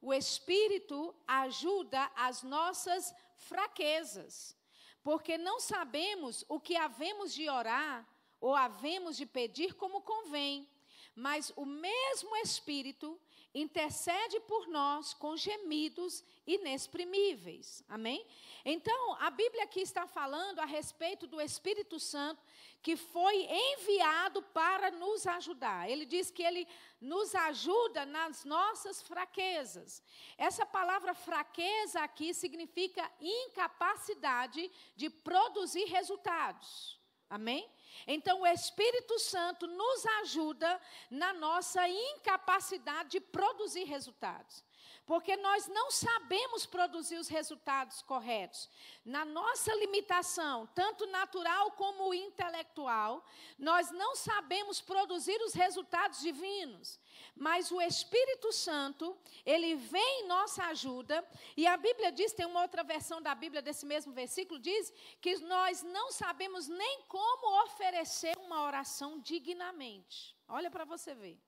o Espírito ajuda as nossas fraquezas, porque não sabemos o que havemos de orar ou havemos de pedir como convém, mas o mesmo Espírito intercede por nós com gemidos inexprimíveis. Amém? Então, a Bíblia aqui está falando a respeito do Espírito Santo que foi enviado para nos ajudar. Ele diz que Ele nos ajuda nas nossas fraquezas. Essa palavra fraqueza aqui significa incapacidade de produzir resultados. Amém? Então, o Espírito Santo nos ajuda na nossa incapacidade de produzir resultados. Porque nós não sabemos produzir os resultados corretos. Na nossa limitação, tanto natural como intelectual, nós não sabemos produzir os resultados divinos. Mas o Espírito Santo, Ele vem em nossa ajuda, e a Bíblia diz, tem uma outra versão da Bíblia desse mesmo versículo, diz que nós não sabemos nem como oferecer uma oração dignamente. Olha para você ver.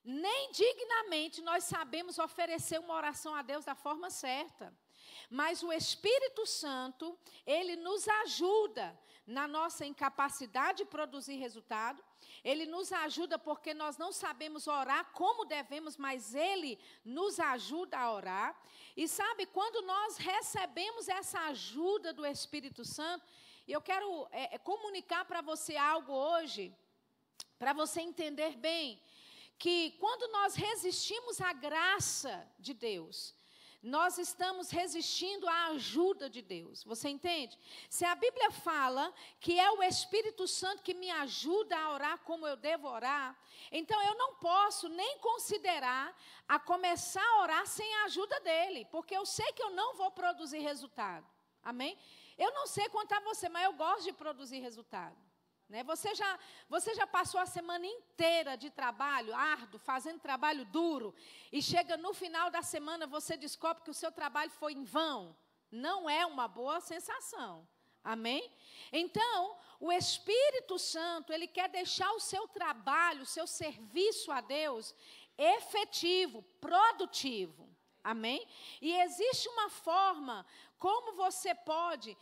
Nem dignamente nós sabemos oferecer uma oração a Deus da forma certa. Mas o Espírito Santo, Ele nos ajuda na nossa incapacidade de produzir resultado. Ele nos ajuda porque nós não sabemos orar como devemos, mas Ele nos ajuda a orar. E sabe, quando nós recebemos essa ajuda do Espírito Santo, e eu quero comunicar para você algo hoje, para você entender bem, que quando nós resistimos à graça de Deus, nós estamos resistindo à ajuda de Deus. Você entende? Se a Bíblia fala que é o Espírito Santo que me ajuda a orar como eu devo orar, então eu não posso nem considerar a começar a orar sem a ajuda dele, porque eu sei que eu não vou produzir resultado. Amém? Eu não sei quanto a você, mas eu gosto de produzir resultado. Né? Você já passou a semana inteira de trabalho árduo, fazendo trabalho duro, e chega no final da semana, você descobre que o seu trabalho foi em vão. Não é uma boa sensação. Amém? Então, o Espírito Santo, ele quer deixar o seu trabalho, o seu serviço a Deus efetivo, produtivo. Amém? E existe uma forma como você pode,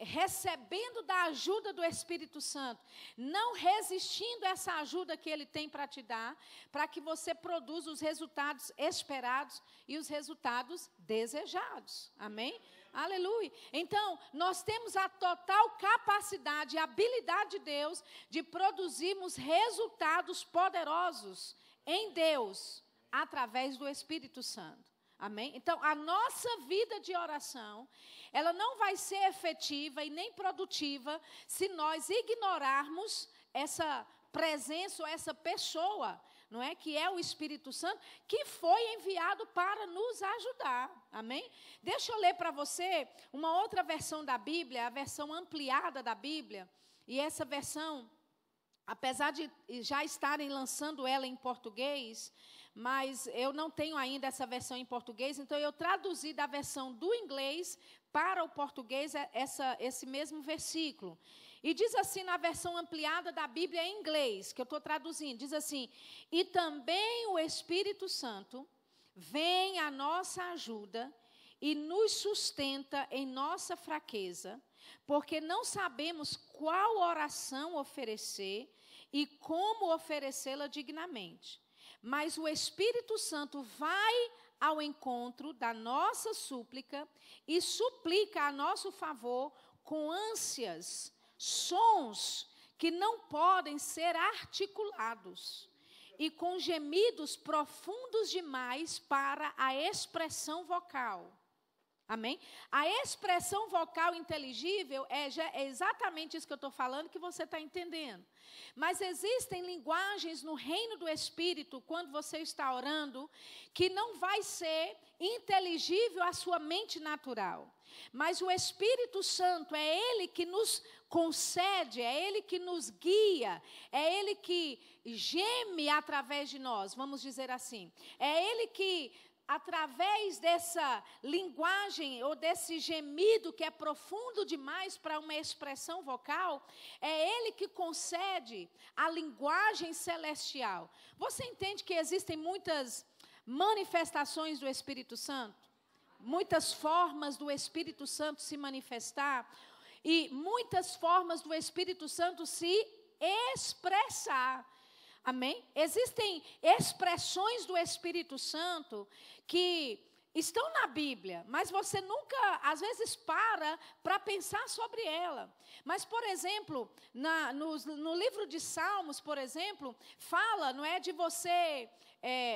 recebendo da ajuda do Espírito Santo, não resistindo a essa ajuda que Ele tem para te dar, para que você produza os resultados esperados e os resultados desejados. Amém? Aleluia. Então, nós temos a total capacidade e habilidade de Deus de produzirmos resultados poderosos em Deus, através do Espírito Santo. Amém? Então, a nossa vida de oração, ela não vai ser efetiva e nem produtiva se nós ignorarmos essa presença ou essa pessoa, não é? Que é o Espírito Santo, que foi enviado para nos ajudar. Amém? Deixa eu ler para você uma outra versão da Bíblia, a versão ampliada da Bíblia. E essa versão, apesar de já estarem lançando ela em português, mas eu não tenho ainda essa versão em português, então eu traduzi da versão do inglês para o português esse mesmo versículo. E diz assim na versão ampliada da Bíblia em inglês, que eu estou traduzindo, diz assim: e também o Espírito Santo vem à nossa ajuda e nos sustenta em nossa fraqueza, porque não sabemos qual oração oferecer e como oferecê-la dignamente. Mas o Espírito Santo vai ao encontro da nossa súplica e suplica a nosso favor com ânsias, sons que não podem ser articulados e com gemidos profundos demais para a expressão vocal. Amém? A expressão vocal inteligível é exatamente isso que eu estou falando, que você está entendendo. Mas existem linguagens no reino do Espírito, quando você está orando, que não vai ser inteligível à sua mente natural. Mas o Espírito Santo é Ele que nos concede, é Ele que nos guia, é Ele que geme através de nós, vamos dizer assim. É Ele que, através dessa linguagem ou desse gemido que é profundo demais para uma expressão vocal, é Ele que concede a linguagem celestial. Você entende que existem muitas manifestações do Espírito Santo? Muitas formas do Espírito Santo se manifestar e muitas formas do Espírito Santo se expressar. Amém? Existem expressões do Espírito Santo que estão na Bíblia, mas você nunca, às vezes, para pensar sobre ela. Mas, por exemplo, no livro de Salmos, por exemplo, fala, não é, de você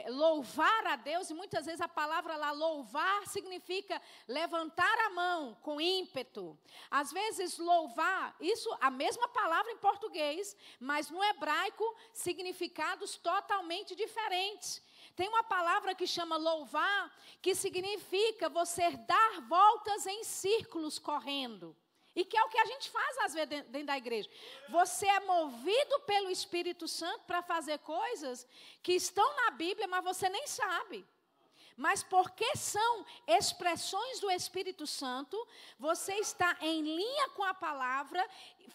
louvar a Deus, e muitas vezes a palavra lá, louvar, significa levantar a mão com ímpeto. Às vezes, louvar, isso, a mesma palavra em português, mas no hebraico, significados totalmente diferentes. Tem uma palavra que chama louvar, que significa você dar voltas em círculos correndo. E que é o que a gente faz às vezes dentro da igreja. Você é movido pelo Espírito Santo para fazer coisas que estão na Bíblia, mas você nem sabe. Mas porque são expressões do Espírito Santo, você está em linha com a palavra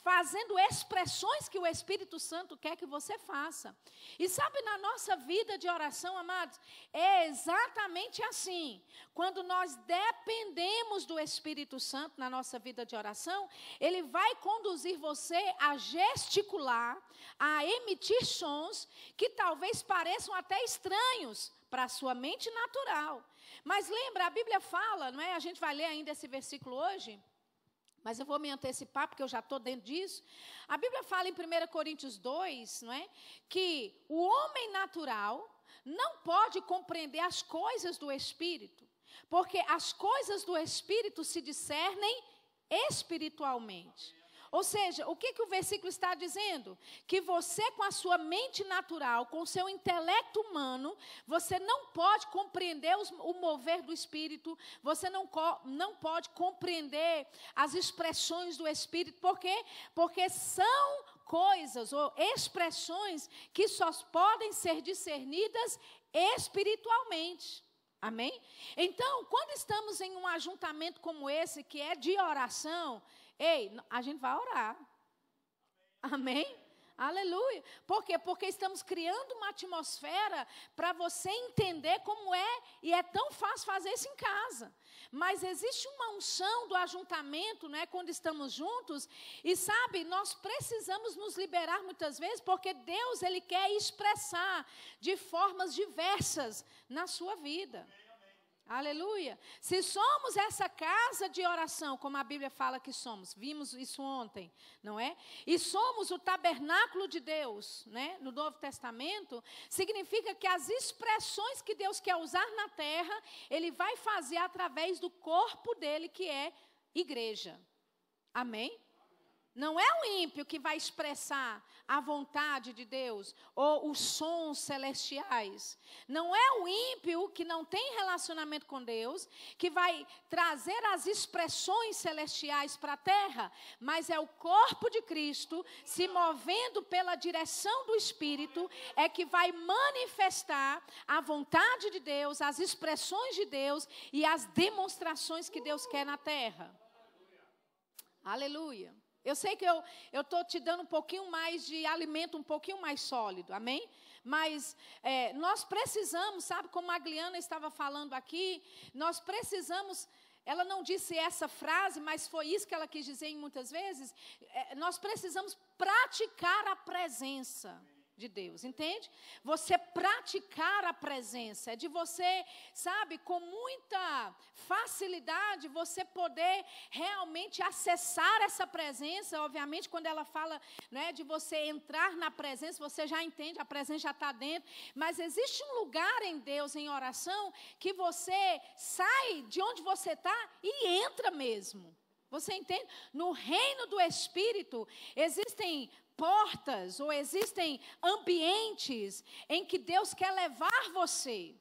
fazendo expressões que o Espírito Santo quer que você faça. E sabe, na nossa vida de oração, amados, é exatamente assim. Quando nós dependemos do Espírito Santo na nossa vida de oração, ele vai conduzir você a gesticular, a emitir sons que talvez pareçam até estranhos para a sua mente natural. Mas lembra, a Bíblia fala, não é? A gente vai ler ainda esse versículo hoje, mas eu vou me antecipar, porque eu já estou dentro disso. A Bíblia fala em 1 Coríntios 2, não é? Que o homem natural não pode compreender as coisas do Espírito, porque as coisas do Espírito se discernem espiritualmente. Ou seja, o que o versículo está dizendo? Que você, com a sua mente natural, com o seu intelecto humano, você não pode compreender o mover do Espírito, você não pode compreender as expressões do Espírito. Por quê? Porque são coisas ou expressões que só podem ser discernidas espiritualmente. Amém? Então, quando estamos em um ajuntamento como esse, que é de oração, a gente vai orar. Amém? Aleluia. Por quê? Porque estamos criando uma atmosfera para você entender como é, e é tão fácil fazer isso em casa. Mas existe uma unção do ajuntamento, né, quando estamos juntos, e sabe, nós precisamos nos liberar muitas vezes, porque Deus, ele quer expressar de formas diversas na sua vida. Aleluia. Se somos essa casa de oração, como a Bíblia fala que somos, vimos isso ontem, não é? E somos o tabernáculo de Deus, né? No Novo Testamento, significa que as expressões que Deus quer usar na terra, ele vai fazer através do corpo dele, que é igreja. Amém? Não é o ímpio que vai expressar a vontade de Deus ou os sons celestiais. Não é o ímpio que não tem relacionamento com Deus que vai trazer as expressões celestiais para a terra, mas é o corpo de Cristo se movendo pela direção do Espírito é que vai manifestar a vontade de Deus, as expressões de Deus e as demonstrações que Deus quer na terra. Aleluia. Eu sei que eu estou te dando um pouquinho mais de alimento, um pouquinho mais sólido, amém? Mas nós precisamos, sabe, como a Gliana estava falando aqui, nós precisamos, ela não disse essa frase, mas foi isso que ela quis dizer muitas vezes, nós precisamos praticar a presença de Deus, entende? Você praticar a presença, é de você, sabe, com muita facilidade, você poder realmente acessar essa presença. Obviamente, quando ela fala, né, de você entrar na presença, você já entende, a presença já está dentro, mas existe um lugar em Deus, em oração, que você sai de onde você está e entra mesmo. Você entende? No reino do Espírito, existem portas ou existem ambientes em que Deus quer levar você.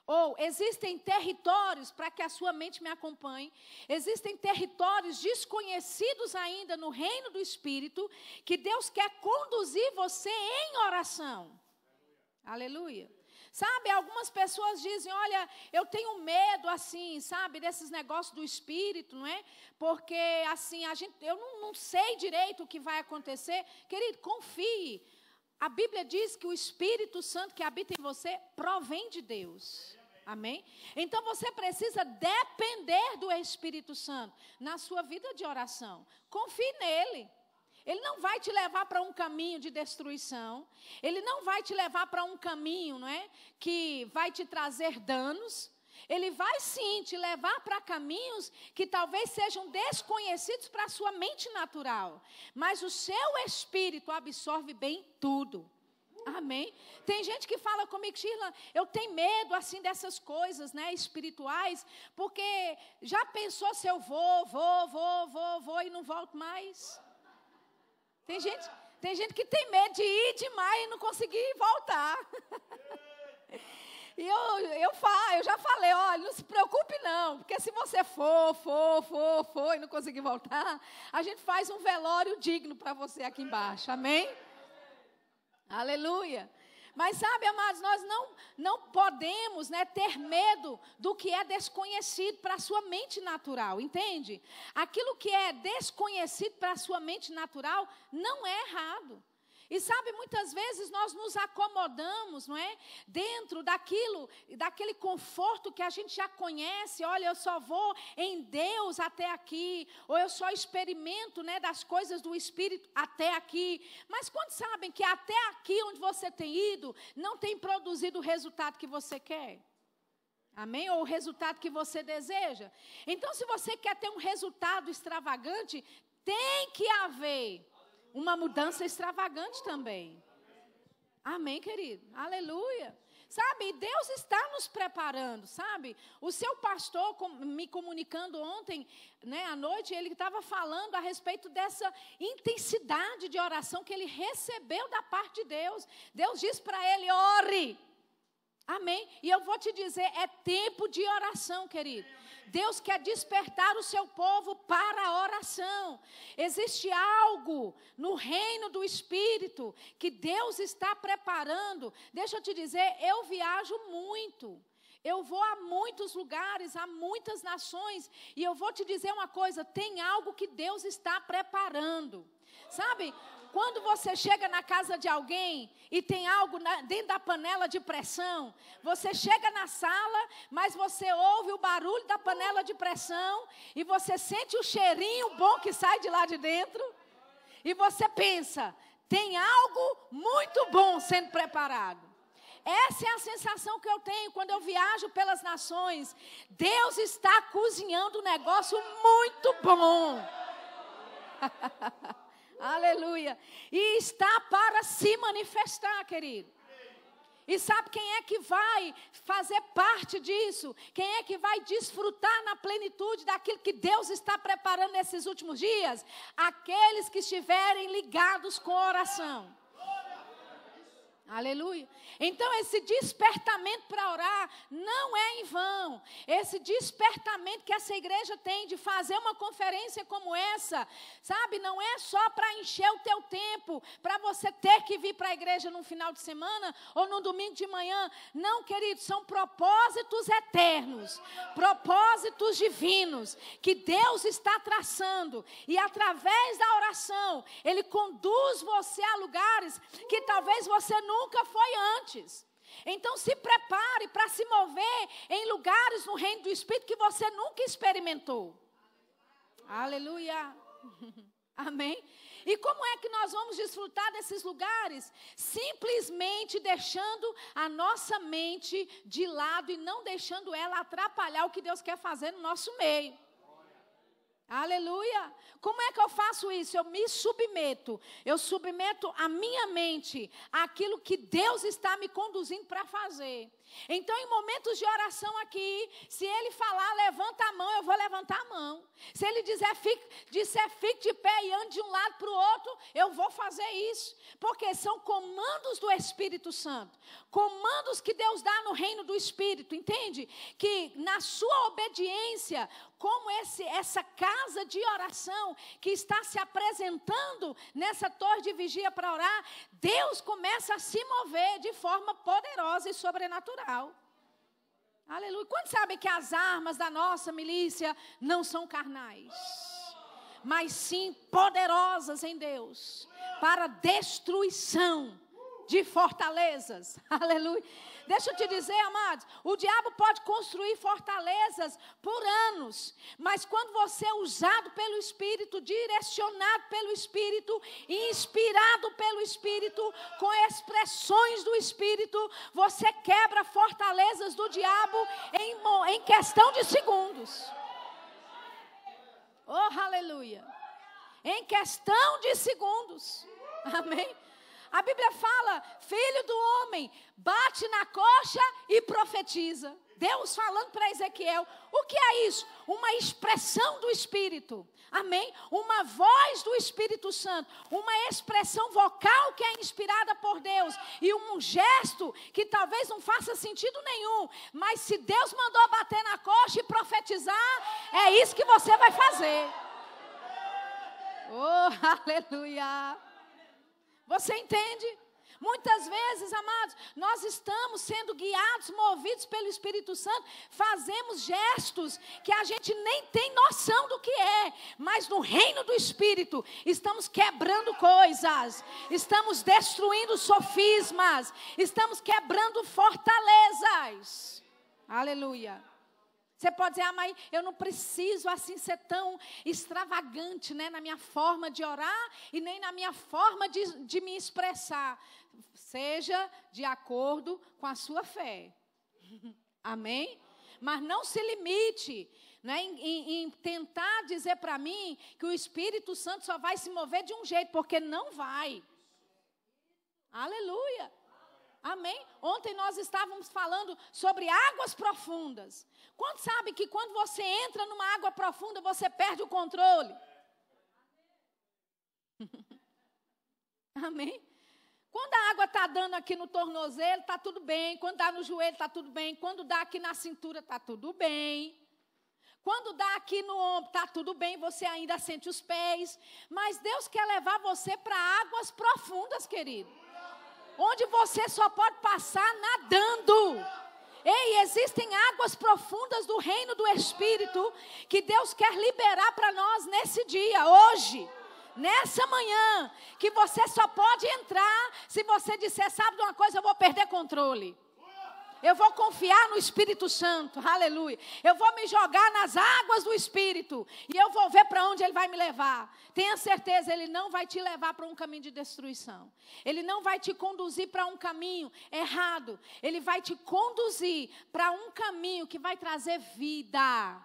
Ou existem territórios, para que a sua mente me acompanhe, existem territórios desconhecidos ainda no reino do Espírito, que Deus quer conduzir você em oração. Aleluia. Sabe, algumas pessoas dizem, olha, eu tenho medo, assim, sabe, desses negócios do Espírito, não é? Porque, assim, eu não sei direito o que vai acontecer. Querido, confie. A Bíblia diz que o Espírito Santo que habita em você provém de Deus. Amém? Então, você precisa depender do Espírito Santo na sua vida de oração. Confie nele. Ele não vai te levar para um caminho de destruição. Ele não vai te levar para um caminho, não é, que vai te trazer danos. Ele vai sim te levar para caminhos que talvez sejam desconhecidos para a sua mente natural. Mas o seu espírito absorve bem tudo. Amém? Tem gente que fala comigo, Shirla, eu tenho medo assim dessas coisas, né, espirituais, porque já pensou se eu vou e não volto mais? Tem gente que tem medo de ir demais e não conseguir voltar. E eu já falei, olha, não se preocupe não, porque se você for e não conseguir voltar, a gente faz um velório digno para você aqui embaixo, amém? Aleluia. Mas sabe, amados, nós não podemos, né, ter medo do que é desconhecido para a sua mente natural, entende? Aquilo que é desconhecido para a sua mente natural não é errado. E sabe, muitas vezes nós nos acomodamos, não é? Dentro daquele conforto que a gente já conhece. Olha, eu só vou em Deus até aqui. Ou eu só experimento, né, das coisas do Espírito até aqui. Mas quando sabem que até aqui onde você tem ido, não tem produzido o resultado que você quer? Amém? Ou o resultado que você deseja? Então, se você quer ter um resultado extravagante, tem que haver uma mudança extravagante também. Amém, querido? Aleluia. Sabe, Deus está nos preparando, sabe? O seu pastor me comunicando ontem, né, à noite, ele estava falando a respeito dessa intensidade de oração que ele recebeu da parte de Deus. Deus disse para ele, ore. Amém? E eu vou te dizer, é tempo de oração, querido. Deus quer despertar o seu povo para a oração. Existe algo no reino do Espírito que Deus está preparando. Deixa eu te dizer, eu viajo muito. Eu vou a muitos lugares, a muitas nações. E eu vou te dizer uma coisa, tem algo que Deus está preparando. Sabe? Quando você chega na casa de alguém e tem algo dentro da panela de pressão, você chega na sala, mas você ouve o barulho da panela de pressão e você sente o cheirinho bom que sai de lá de dentro e você pensa, tem algo muito bom sendo preparado. Essa é a sensação que eu tenho quando eu viajo pelas nações. Deus está cozinhando um negócio muito bom. Aleluia. E está para se manifestar, querido. E sabe quem é que vai fazer parte disso? Quem é que vai desfrutar na plenitude daquilo que Deus está preparando nesses últimos dias? Aqueles que estiverem ligados com a oração. Aleluia. Então esse despertamento para orar não é em vão. Esse despertamento que essa igreja tem de fazer uma conferência como essa, sabe, não é só para encher o teu tempo, para você ter que vir para a igreja no final de semana ou no domingo de manhã. Não, querido, são propósitos eternos, propósitos divinos que Deus está traçando. E através da oração, Ele conduz você a lugares que talvez você nunca foi antes. Então se prepare para se mover em lugares no reino do Espírito que você nunca experimentou. Aleluia. Amém? E como é que nós vamos desfrutar desses lugares? Simplesmente deixando a nossa mente de lado e não deixando ela atrapalhar o que Deus quer fazer no nosso meio. Aleluia. Como é que eu faço isso? Eu me submeto. Eu submeto a minha mente àquilo que Deus está me conduzindo para fazer. Então, em momentos de oração aqui, se Ele falar, levanta a mão, eu vou levantar a mão. Se Ele disser, fique de pé e ande de um lado para o outro, eu vou fazer isso. Porque são comandos do Espírito Santo. Comandos que Deus dá no reino do Espírito, entende? Que na sua obediência, como essa casa de oração que está se apresentando nessa torre de vigia para orar, Deus começa a se mover de forma poderosa e sobrenatural. Aleluia. Quantos sabem que as armas da nossa milícia não são carnais, mas sim poderosas em Deus para destruição de fortalezas? Aleluia. Deixa eu te dizer, amados, o diabo pode construir fortalezas por anos, mas quando você é usado pelo Espírito, direcionado pelo Espírito, inspirado pelo Espírito, com expressões do Espírito, você quebra fortalezas do diabo em questão de segundos. Oh, aleluia. Em questão de segundos. Amém. A Bíblia fala, filho do homem, bate na coxa e profetiza. Deus falando para Ezequiel. O que é isso? Uma expressão do Espírito. Amém? Uma voz do Espírito Santo. Uma expressão vocal que é inspirada por Deus. E um gesto que talvez não faça sentido nenhum. Mas se Deus mandou bater na coxa e profetizar, é isso que você vai fazer. Oh, aleluia. Você entende? Muitas vezes, amados, nós estamos sendo guiados, movidos pelo Espírito Santo, fazemos gestos que a gente nem tem noção do que é, mas no reino do Espírito estamos quebrando coisas, estamos destruindo sofismas, estamos quebrando fortalezas. Aleluia. Você pode dizer, mas eu não preciso assim ser tão extravagante, né, na minha forma de orar e nem na minha forma de me expressar. Seja de acordo com a sua fé. Amém? Mas não se limite, né, em tentar dizer para mim que o Espírito Santo só vai se mover de um jeito, porque não vai. Aleluia. Amém? Ontem nós estávamos falando sobre águas profundas. Quanto sabe que quando você entra numa água profunda, você perde o controle? Amém? Quando a água está dando aqui no tornozelo, está tudo bem. Quando dá no joelho, está tudo bem. Quando dá aqui na cintura, está tudo bem. Quando dá aqui no ombro, está tudo bem. Você ainda sente os pés. Mas Deus quer levar você para águas profundas, querido. Onde você só pode passar nadando. Ei, existem águas profundas do reino do Espírito que Deus quer liberar para nós nesse dia, hoje, nessa manhã, que você só pode entrar se você disser, sabe de uma coisa, eu vou perder controle. Eu vou confiar no Espírito Santo, aleluia. Eu vou me jogar nas águas do Espírito e eu vou ver para onde Ele vai me levar. Tenha certeza, Ele não vai te levar para um caminho de destruição. Ele não vai te conduzir para um caminho errado. Ele vai te conduzir para um caminho que vai trazer vida.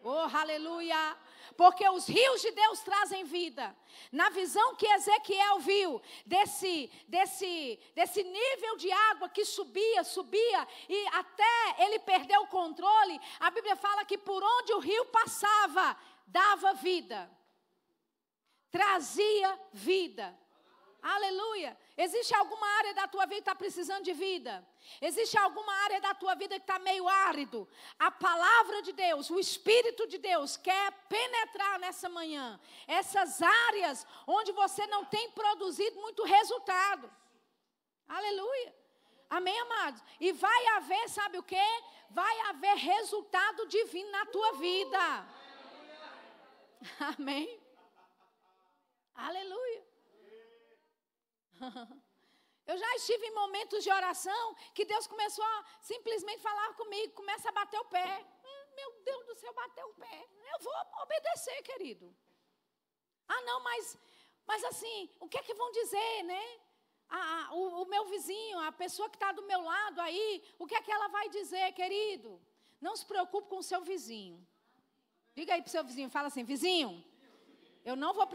Oh, aleluia. Porque os rios de Deus trazem vida. Na visão que Ezequiel viu, desse nível de água que subia, e até ele perder o controle, a Bíblia fala que por onde o rio passava, dava vida. Trazia vida. Aleluia. Existe alguma área da tua vida que está precisando de vida? Existe alguma área da tua vida que está meio árido? A palavra de Deus, o Espírito de Deus quer penetrar nessa manhã. Essas áreas onde você não tem produzido muito resultado. Aleluia. Amém, amados? E vai haver, sabe o quê? Vai haver resultado divino na tua vida. Amém. Aleluia. Eu já estive em momentos de oração que Deus começou a simplesmente falar comigo, começa a bater o pé. Meu Deus do céu, bateu o pé. Eu vou obedecer, querido. Ah, não, mas assim, o que é que vão dizer, né? O meu vizinho, a pessoa que está do meu lado aí, o que é que ela vai dizer, querido? Não se preocupe com o seu vizinho. Diga aí para o seu vizinho, fala assim, vizinho, eu não vou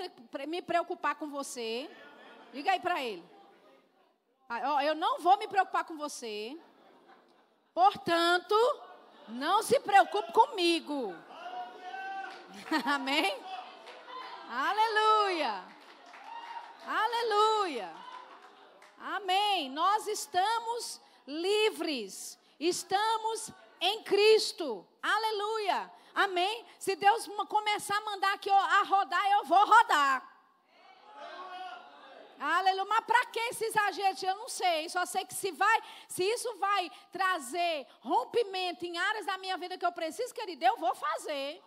me preocupar com você. Diga aí para ele. Eu não vou me preocupar com você. Portanto, não se preocupe comigo. Amém? Aleluia. Aleluia. Amém. Nós estamos livres. Estamos em Cristo. Aleluia. Amém. Se Deus começar a mandar aqui a rodar, eu vou rodar. Aleluia, mas para que esse exagero? Eu não sei, só sei que se isso vai trazer rompimento em áreas da minha vida que eu preciso, querido, eu vou fazer.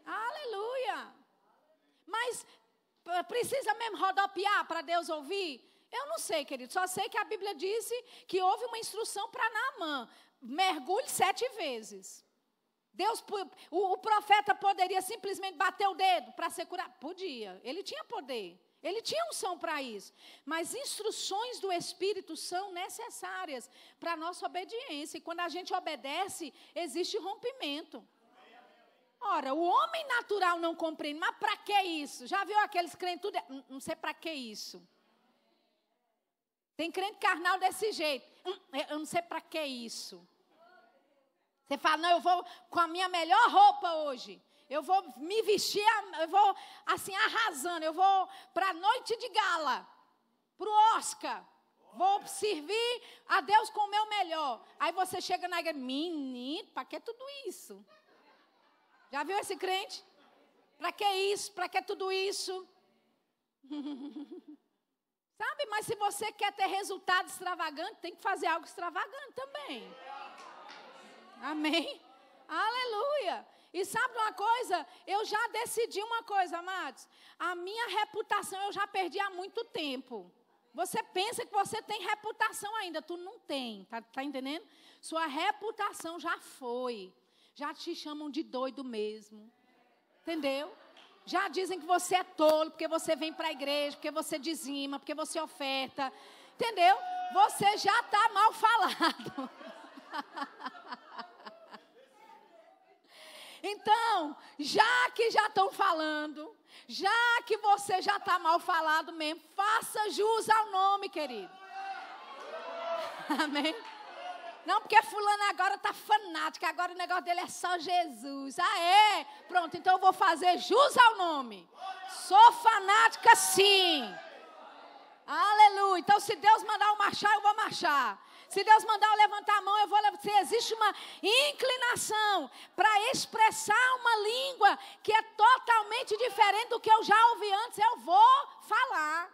Aleluia. Mas precisa mesmo rodopiar para Deus ouvir? Eu não sei, querido, só sei que a Bíblia disse que houve uma instrução para Naamã, mergulhe 7 vezes. O profeta poderia simplesmente bater o dedo para ser curado? Podia, ele tinha poder. Ele tinha unção para isso, mas instruções do Espírito são necessárias para a nossa obediência. E quando a gente obedece, existe rompimento. Ora, o homem natural não compreende, mas para que isso? Já viu aqueles crentes tudo? Não sei para que isso. Tem crente carnal desse jeito. Eu não sei para que isso. Você fala, não, eu vou com a minha melhor roupa hoje. Eu vou me vestir, eu vou assim arrasando, eu vou para a noite de gala, para o Oscar. Vou servir a Deus com o meu melhor. Aí você chega na igreja, menino, para que tudo isso? Já viu esse crente? Para que isso? Para que tudo isso? Sabe, mas se você quer ter resultado extravagante, tem que fazer algo extravagante também. Amém? Aleluia. E sabe uma coisa? Eu já decidi uma coisa, amados. A minha reputação eu já perdi há muito tempo. Você pensa que você tem reputação ainda, tu não tem, tá entendendo? Sua reputação já foi. Já te chamam de doido mesmo. Entendeu? Já dizem que você é tolo, porque você vem para a igreja, porque você dizima, porque você oferta. Entendeu? Você já está mal falado. Então, já que já estão falando, já que você já está mal falado mesmo, faça jus ao nome, querido. Amém? Não, porque fulano agora está fanática, agora o negócio dele é só Jesus. Ah, é? Pronto, então eu vou fazer jus ao nome. Sou fanática, sim. Aleluia. Então, se Deus mandar eu marchar, eu vou marchar. Se Deus mandar eu levantar a mão, eu vou levantar. Se existe uma inclinação para expressar uma língua que é totalmente diferente do que eu já ouvi antes, eu vou falar.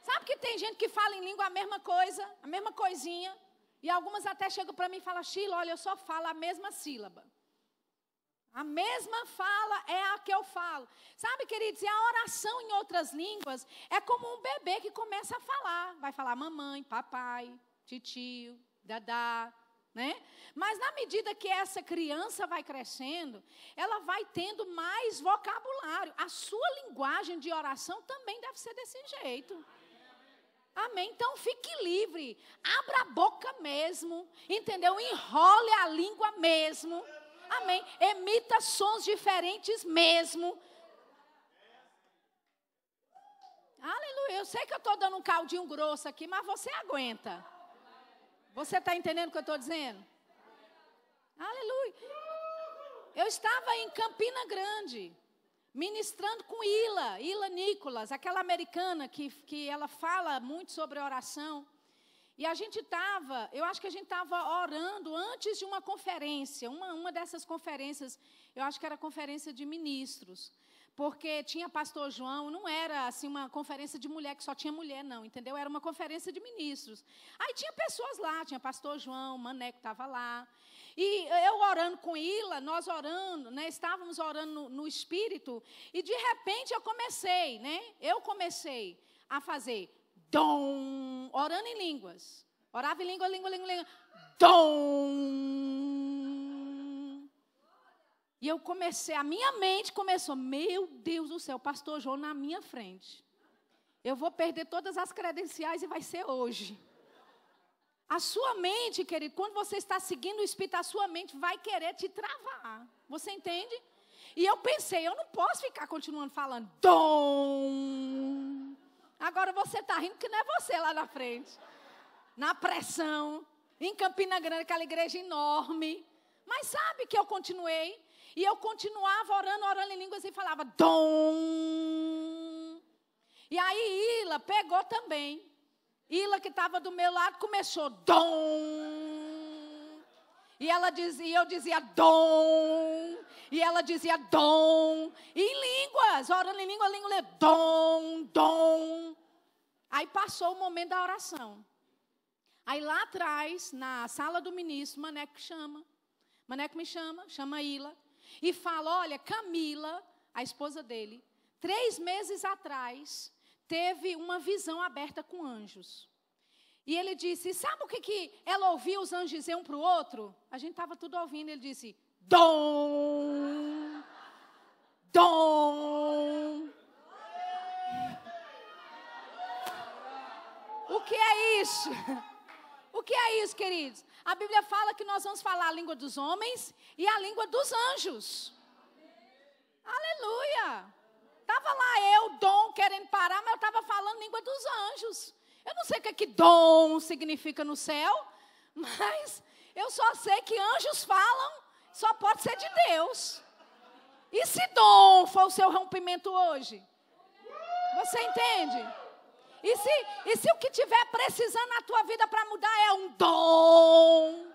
Sabe que tem gente que fala em língua a mesma coisa, a mesma coisinha? E algumas até chegam para mim e falam, Sheila, olha, eu só falo a mesma sílaba. A mesma fala é a que eu falo. Sabe, queridos, e a oração em outras línguas é como um bebê que começa a falar. Vai falar mamãe, papai, titio, dadá, né? Mas na medida que essa criança vai crescendo, ela vai tendo mais vocabulário. A sua linguagem de oração também deve ser desse jeito. Amém? Então fique livre, abra a boca mesmo, entendeu? Enrole a língua mesmo, amém? Emita sons diferentes mesmo. Aleluia, eu sei que eu estou dando um caldinho grosso aqui, mas você aguenta. Você está entendendo o que eu estou dizendo? Aleluia. Eu estava em Campina Grande, ministrando com Ila Nicholas, aquela americana que ela fala muito sobre oração. E a gente estava, eu acho que a gente estava orando antes de uma conferência, uma dessas conferências, eu acho que era conferência de ministros. Porque tinha pastor João, não era assim uma conferência de mulher, que só tinha mulher não, entendeu? Era uma conferência de ministros. Aí tinha pessoas lá, tinha pastor João, Maneco estava lá. E eu orando com Ila, nós orando, né? Estávamos orando no Espírito. E de repente eu comecei, né? Eu comecei a fazer dom, orando em línguas. Orava em língua, dom. E eu comecei, a minha mente começou, meu Deus do céu, pastor João na minha frente. Eu vou perder todas as credenciais e vai ser hoje. A sua mente, querido, quando você está seguindo o Espírito, a sua mente vai querer te travar. Você entende? E eu pensei, eu não posso ficar continuando falando, dom. Agora você está rindo que não é você lá na frente. Na pressão, em Campina Grande, aquela igreja enorme. Mas sabe que eu continuei? E eu continuava orando em línguas e falava dom. E aí Ila pegou também. Ila que estava do meu lado começou dom. E ela dizia, eu dizia dom. E ela dizia dom. E em línguas, orando em língua, dom. Aí passou o momento da oração. Aí lá atrás, na sala do ministro, Maneco me chama Ila. E fala, olha, Camila, a esposa dele, 3 meses atrás, teve uma visão aberta com anjos. E ele disse, sabe o que ela ouvia os anjos dizer um para o outro? A gente estava tudo ouvindo, ele disse, dom, dom. O que é isso? O que é isso, queridos? A Bíblia fala que nós vamos falar a língua dos homens e a língua dos anjos. Aleluia! Estava lá eu, dom, querendo parar, mas eu estava falando língua dos anjos. Eu não sei o que dom significa no céu, mas eu só sei que anjos falam, só pode ser de Deus. E se dom for o seu rompimento hoje? Você entende? E se o que estiver precisando na tua vida para mudar é um dom?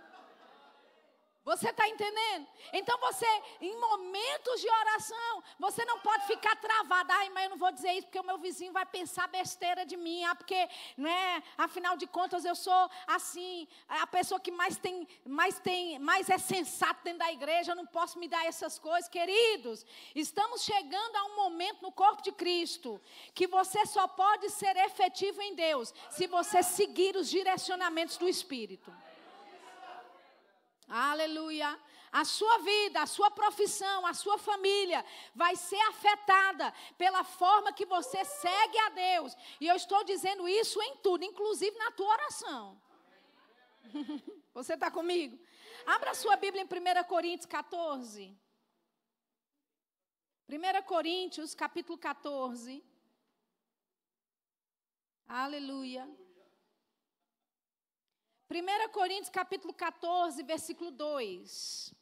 Você está entendendo? Então você, em momentos de oração, você não pode ficar travado. Ai, mas eu não vou dizer isso porque o meu vizinho vai pensar besteira de mim. Ah, porque, né, afinal de contas, eu sou assim, a pessoa que mais é sensato dentro da igreja, eu não posso me dar essas coisas. Queridos, estamos chegando a um momento no corpo de Cristo que você só pode ser efetivo em Deus se você seguir os direcionamentos do Espírito. Aleluia. A sua vida, a sua profissão, a sua família vai ser afetada pela forma que você segue a Deus. E eu estou dizendo isso em tudo, inclusive na tua oração. Você está comigo? Abra a sua Bíblia em 1 Coríntios 14. 1 Coríntios, capítulo 14. Aleluia. 1 Coríntios, capítulo 14, versículo 2.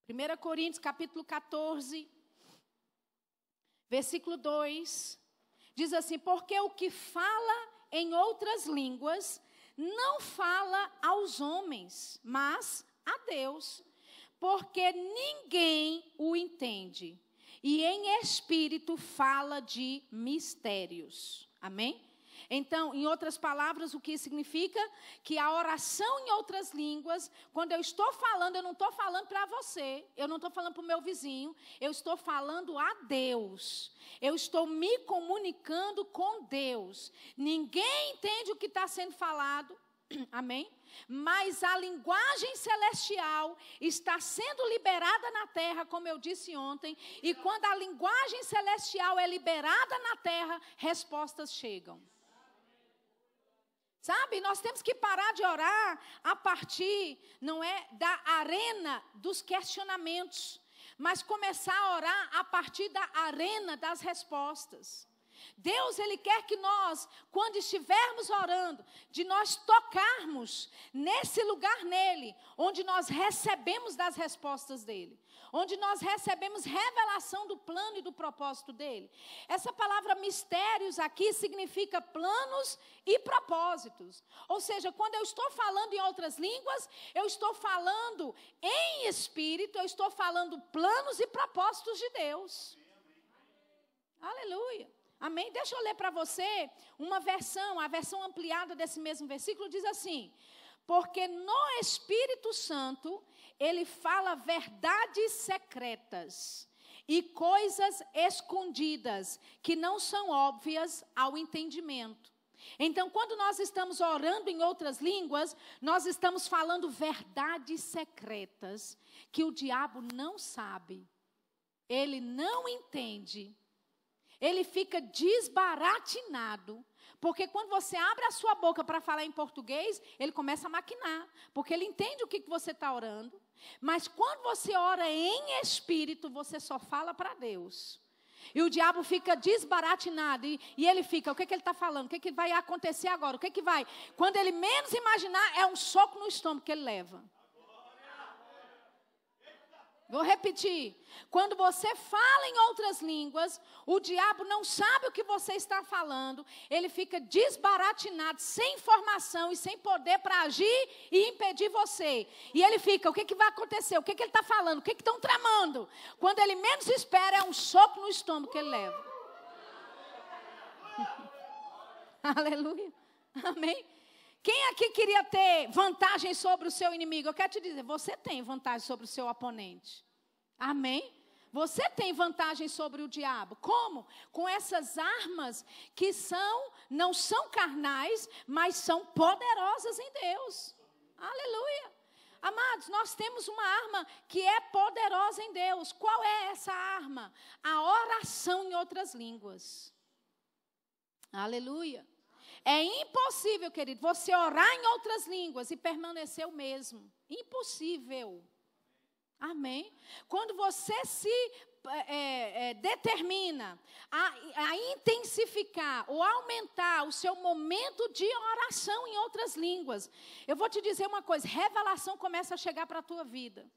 1 Coríntios, capítulo 14, versículo 2. Diz assim: porque o que fala em outras línguas não fala aos homens, mas a Deus, porque ninguém o entende. E em espírito fala de mistérios. Amém? Então, em outras palavras, o que significa? Que a oração em outras línguas, quando eu estou falando, eu não estou falando para você, eu não estou falando para o meu vizinho, eu estou falando a Deus. Eu estou me comunicando com Deus. Ninguém entende o que está sendo falado, amém? Mas a linguagem celestial está sendo liberada na terra, como eu disse ontem, e quando a linguagem celestial é liberada na terra, respostas chegam. Sabe, nós temos que parar de orar a partir, não é, da arena dos questionamentos, mas começar a orar a partir da arena das respostas. Deus, Ele quer que nós, quando estivermos orando, de nós tocarmos nesse lugar nele, onde nós recebemos das respostas dele, onde nós recebemos revelação do plano e do propósito dele. Essa palavra mistérios aqui significa planos e propósitos. Ou seja, quando eu estou falando em outras línguas, eu estou falando em espírito, eu estou falando planos e propósitos de Deus. Aleluia. Amém? Deixa eu ler para você uma versão, a versão ampliada desse mesmo versículo diz assim: porque no Espírito Santo, ele fala verdades secretas e coisas escondidas que não são óbvias ao entendimento. Então, quando nós estamos orando em outras línguas, nós estamos falando verdades secretas que o diabo não sabe, ele não entende. Ele fica desbaratinado, porque quando você abre a sua boca para falar em português, ele começa a maquinar, porque ele entende o que você está orando, mas quando você ora em espírito, você só fala para Deus. E o diabo fica desbaratinado, e ele fica, o que ele está falando, o que vai acontecer agora, o que vai... Quando ele menos imaginar, é um soco no estômago que ele leva. Vou repetir. Quando você fala em outras línguas, o diabo não sabe o que você está falando. Ele fica desbaratinado, sem informação e sem poder para agir e impedir você. E ele fica, o que vai acontecer? O que ele está falando? O que estão tramando? Quando ele menos espera, é um soco no estômago que ele leva. Aleluia. Amém. Quem aqui queria ter vantagem sobre o seu inimigo? Eu quero te dizer, você tem vantagem sobre o seu oponente. Amém? Você tem vantagem sobre o diabo. Como? Com essas armas que não são carnais, mas são poderosas em Deus. Aleluia. Amados, nós temos uma arma que é poderosa em Deus. Qual é essa arma? A oração em outras línguas. Aleluia. É impossível, querido, você orar em outras línguas e permanecer o mesmo. Impossível. Amém? Quando você se determina a intensificar ou aumentar o seu momento de oração em outras línguas, eu vou te dizer uma coisa, revelação começa a chegar para a tua vida.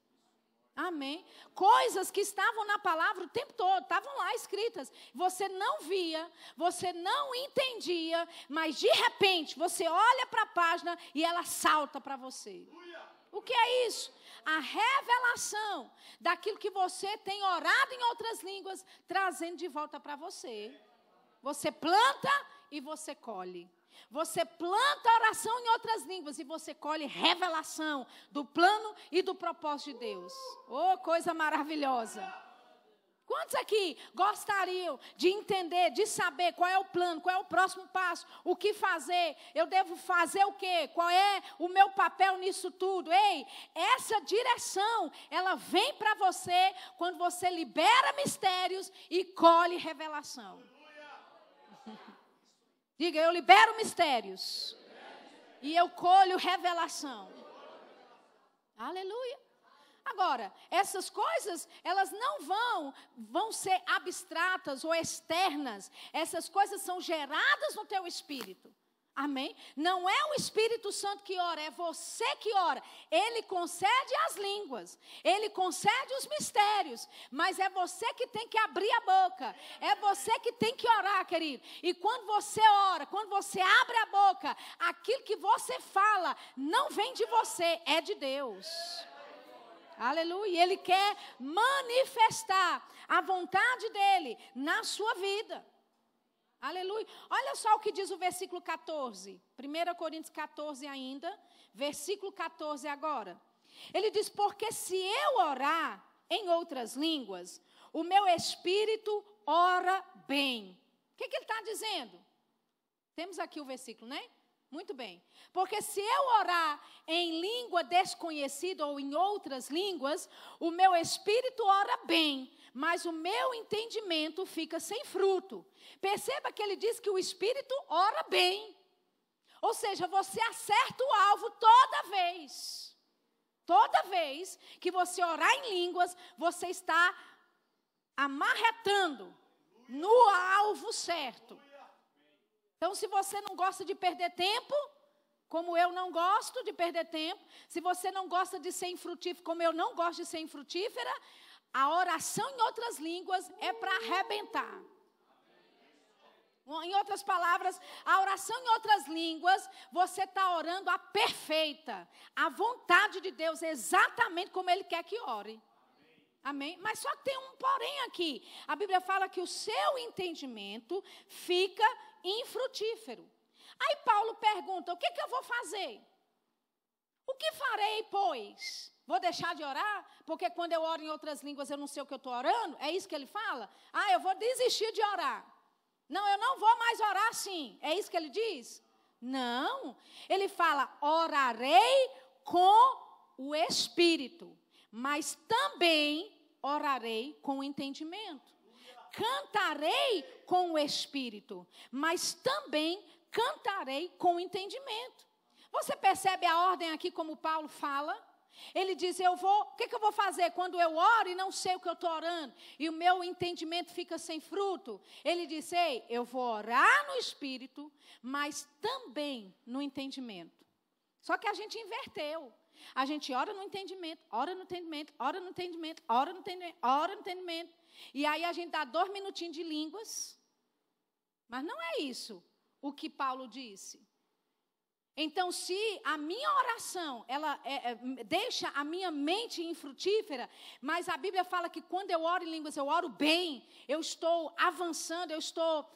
Amém. Coisas que estavam na palavra o tempo todo, estavam lá escritas. Você não via, você não entendia, mas de repente você olha para a página e ela salta para você. O que é isso? A revelação daquilo que você tem orado em outras línguas, trazendo de volta para você. Você planta e você colhe. Você planta oração em outras línguas e você colhe revelação do plano e do propósito de Deus. Oh, coisa maravilhosa. Quantos aqui gostariam de entender, de saber qual é o plano, qual é o próximo passo, o que fazer, eu devo fazer o quê, qual é o meu papel nisso tudo? Ei, essa direção, ela vem para você quando você libera mistérios e colhe revelação. Diga, eu libero mistérios e eu colho revelação. Aleluia. Agora, essas coisas, elas não vão ser abstratas ou externas. Essas coisas são geradas no teu espírito. Amém? Não é o Espírito Santo que ora, é você que ora. Ele concede as línguas, ele concede os mistérios, mas é você que tem que abrir a boca, é você que tem que orar, querido. E quando você ora, quando você abre a boca, aquilo que você fala não vem de você, é de Deus. Aleluia. Ele quer manifestar a vontade dele na sua vida. Aleluia. Olha só o que diz o versículo 14. 1 Coríntios 14 ainda. Versículo 14 agora. Ele diz, porque se eu orar em outras línguas, o meu espírito ora bem. O que ele está dizendo? Temos aqui o versículo, né? Muito bem. Porque se eu orar em língua desconhecida ou em outras línguas, o meu espírito ora bem, mas o meu entendimento fica sem fruto. Perceba que ele diz que o espírito ora bem. Ou seja, você acerta o alvo toda vez. Toda vez que você orar em línguas, você está amarretando no alvo certo. Então, se você não gosta de perder tempo, como eu não gosto de perder tempo, se você não gosta de ser infrutífero, como eu não gosto de ser infrutífera, a oração em outras línguas é para arrebentar. Em outras palavras, a oração em outras línguas, você está orando a perfeita, a vontade de Deus, exatamente como Ele quer que ore. Amém? Mas só que tem um porém aqui. A Bíblia fala que o seu entendimento fica infrutífero. Aí Paulo pergunta, o que eu vou fazer? O que farei, pois? Vou deixar de orar? Porque quando eu oro em outras línguas eu não sei o que eu estou orando? É isso que ele fala? Ah, eu vou desistir de orar. Não, eu não vou mais orar assim. É isso que ele diz? Não. Ele fala, orarei com o Espírito, mas também orarei com o entendimento. Cantarei com o Espírito, mas também cantarei com o entendimento. Você percebe a ordem aqui como Paulo fala? Ele diz, o que eu vou fazer quando eu oro e não sei o que eu estou orando? E o meu entendimento fica sem fruto. Ele diz, eu vou orar no Espírito, mas também no entendimento. Só que a gente inverteu. A gente ora no entendimento, ora no entendimento, ora no entendimento, ora no entendimento, ora no entendimento. E aí a gente dá 2 minutinhos de línguas. Mas não é isso o que Paulo disse. Então, se a minha oração, ela deixa a minha mente infrutífera, mas a Bíblia fala que quando eu oro em línguas, eu oro bem, eu estou avançando, eu estou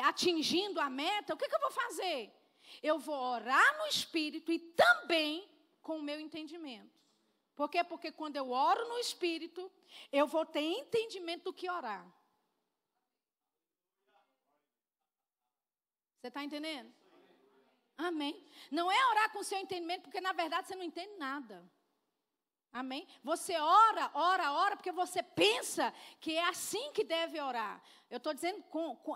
atingindo a meta, o que eu vou fazer? Eu vou orar no Espírito e também com o meu entendimento. Por quê? Porque quando eu oro no Espírito, eu vou ter entendimento do que orar. Você está entendendo? Amém. Não é orar com o seu entendimento, porque na verdade você não entende nada. Amém? Você ora, porque você pensa que é assim que deve orar. Eu estou dizendo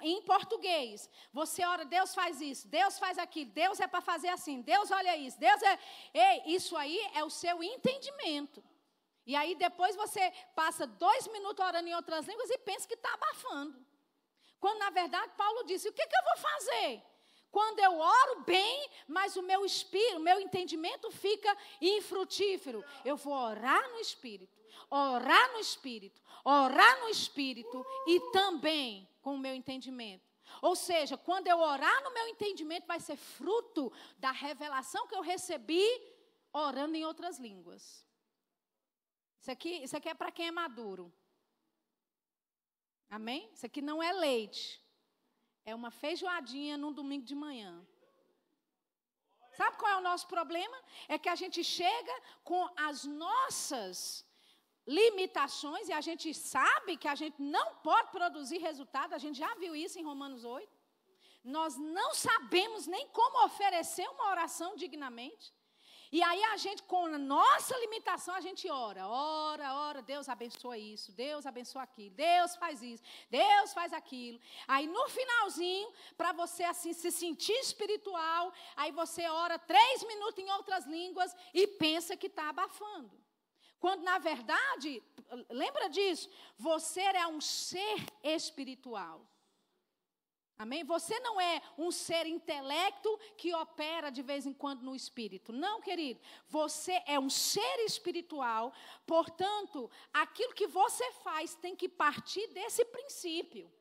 em português. Você ora, Deus faz isso, Deus faz aquilo, Deus é para fazer assim, Deus olha isso, Deus é... Ei, isso aí é o seu entendimento. E aí depois você passa 2 minutos orando em outras línguas e pensa que está abafando. Quando na verdade Paulo disse, o que eu vou fazer? Quando eu oro bem, mas o meu espírito, o meu entendimento fica infrutífero. Eu vou orar no Espírito. orar no Espírito e também com o meu entendimento. Ou seja, quando eu orar no meu entendimento, vai ser fruto da revelação que eu recebi orando em outras línguas. Isso aqui é para quem é maduro. Amém? Isso aqui não é leite. É uma feijoadinha num domingo de manhã. Sabe qual é o nosso problema? É que a gente chega com as nossas limitações e a gente sabe que a gente não pode produzir resultado. A gente já viu isso em Romanos 8. Nós não sabemos nem como oferecer uma oração dignamente. E aí a gente, com a nossa limitação, a gente ora, Deus abençoa isso, Deus abençoa aquilo, Deus faz isso, Deus faz aquilo. Aí no finalzinho, para você assim se sentir espiritual, aí você ora 3 minutos em outras línguas e pensa que está abafando. Quando na verdade, lembra disso, você é um ser espiritual. Amém? Você não é um ser intelecto que opera de vez em quando no espírito. Não, querido. Você é um ser espiritual. Portanto, aquilo que você faz tem que partir desse princípio.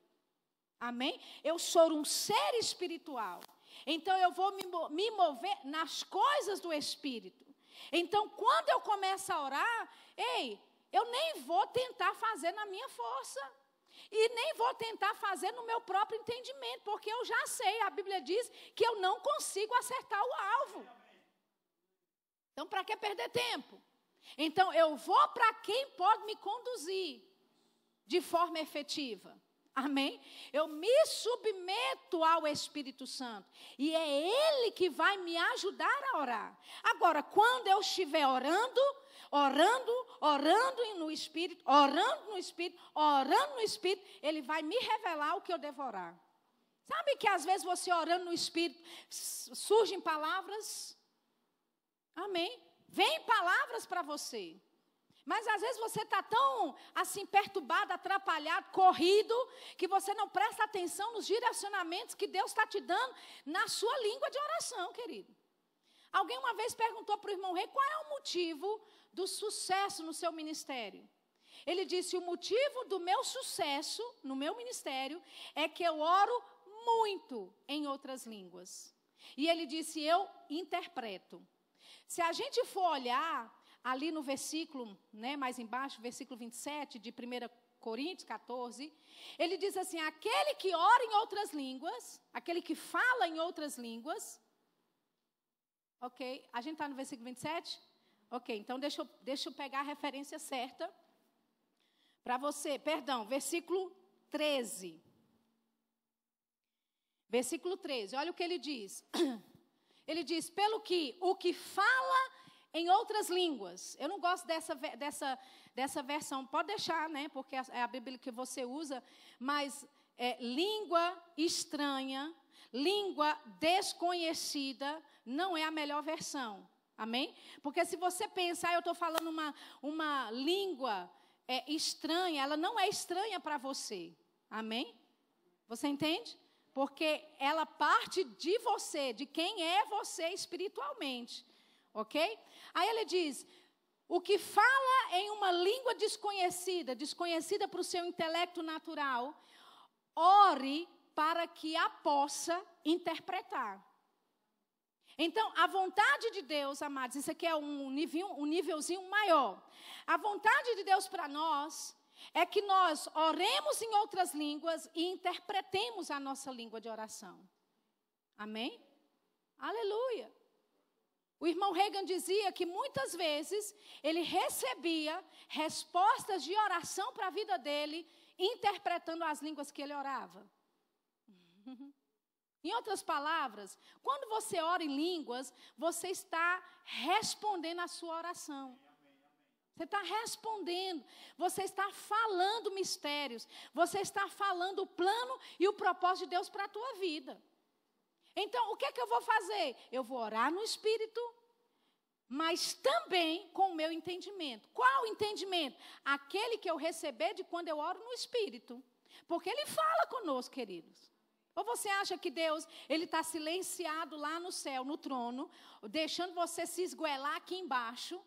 Amém? Eu sou um ser espiritual. Então, eu vou me mover nas coisas do espírito. Então, quando eu começo a orar, eu nem vou tentar fazer na minha força. E nem vou tentar fazer no meu próprio entendimento, porque eu já sei, a Bíblia diz que eu não consigo acertar o alvo. Então, para que perder tempo? Então, eu vou para quem pode me conduzir de forma efetiva. Amém? Eu me submeto ao Espírito Santo. E é Ele que vai me ajudar a orar. Agora, quando eu estiver orando no Espírito, orando no Espírito, Ele vai me revelar o que eu devo orar. Sabe que às vezes você orando no Espírito, surgem palavras? Amém? Vem palavras para você. Mas às vezes você está tão assim perturbado, atrapalhado, corrido, que você não presta atenção nos direcionamentos que Deus está te dando na sua língua de oração, querido. Alguém uma vez perguntou para o irmão Rei qual é o motivo do sucesso no seu ministério. Ele disse, o motivo do meu sucesso no meu ministério é que eu oro muito em outras línguas. E ele disse, eu interpreto. Se a gente for olhar ali no versículo, mais embaixo, versículo 27 de 1 Coríntios 14, ele diz assim, aquele que ora em outras línguas, aquele que fala em outras línguas, ok, a gente está no versículo 27? Ok, então deixa eu pegar a referência certa para você. Perdão, versículo 13. Versículo 13, olha o que ele diz. Ele diz, pelo que o que fala em outras línguas. Eu não gosto dessa versão, pode deixar, porque é a Bíblia que você usa, mas língua estranha, língua desconhecida, não é a melhor versão. Amém? Porque se você pensar, eu estou falando uma língua estranha, ela não é estranha para você. Amém? Você entende? Porque ela parte de você, de quem é você espiritualmente. Ok? Aí ele diz, o que fala em uma língua desconhecida para o seu intelecto natural, ore para que a possa interpretar. Então, a vontade de Deus, amados, isso aqui é um nívelzinho maior. A vontade de Deus para nós é que nós oremos em outras línguas e interpretemos a nossa língua de oração. Amém? Aleluia. O irmão Reagan dizia que muitas vezes ele recebia respostas de oração para a vida dele, interpretando as línguas que ele orava. Em outras palavras, quando você ora em línguas, você está respondendo a sua oração. Você está respondendo, você está falando mistérios, você está falando o plano e o propósito de Deus para a tua vida. Então, o que é que eu vou fazer? Eu vou orar no Espírito, mas também com o meu entendimento. Qual entendimento? Aquele que eu receber de quando eu oro no Espírito. Porque Ele fala conosco, queridos. Ou você acha que Deus, Ele está silenciado lá no céu, no trono, deixando você se esgoelar aqui embaixo,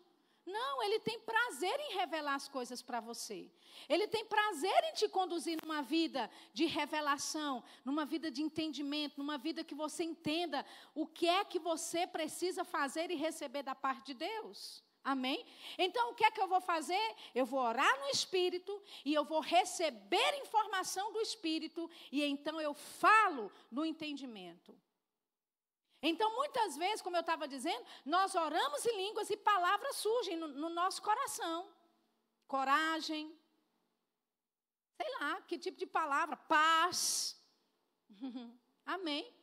Não, Ele tem prazer em revelar as coisas para você. Ele tem prazer em te conduzir numa vida de revelação, numa vida de entendimento, numa vida que você entenda o que é que você precisa fazer e receber da parte de Deus. Amém? Então, o que é que eu vou fazer? Eu vou orar no Espírito e eu vou receber informação do Espírito e então eu falo no entendimento. Então, muitas vezes, como eu estava dizendo, nós oramos em línguas e palavras surgem no nosso coração. Coragem, sei lá, que tipo de palavra? Paz. Amém?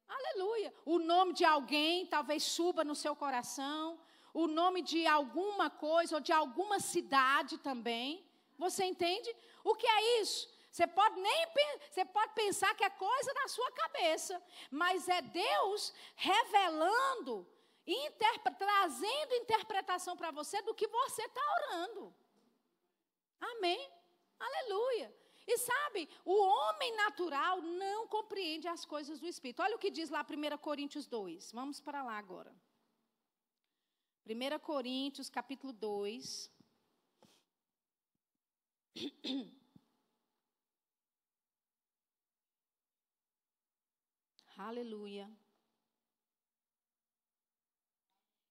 Aleluia. O nome de alguém talvez suba no seu coração. O nome de alguma coisa ou de alguma cidade também. Você entende? O que é isso? Você pode pensar que é coisa da sua cabeça, mas é Deus revelando, trazendo interpretação para você do que você está orando. Amém? Aleluia. E sabe, o homem natural não compreende as coisas do Espírito. Olha o que diz lá 1 Coríntios 2. Vamos para lá agora. 1 Coríntios, capítulo 2. Aleluia.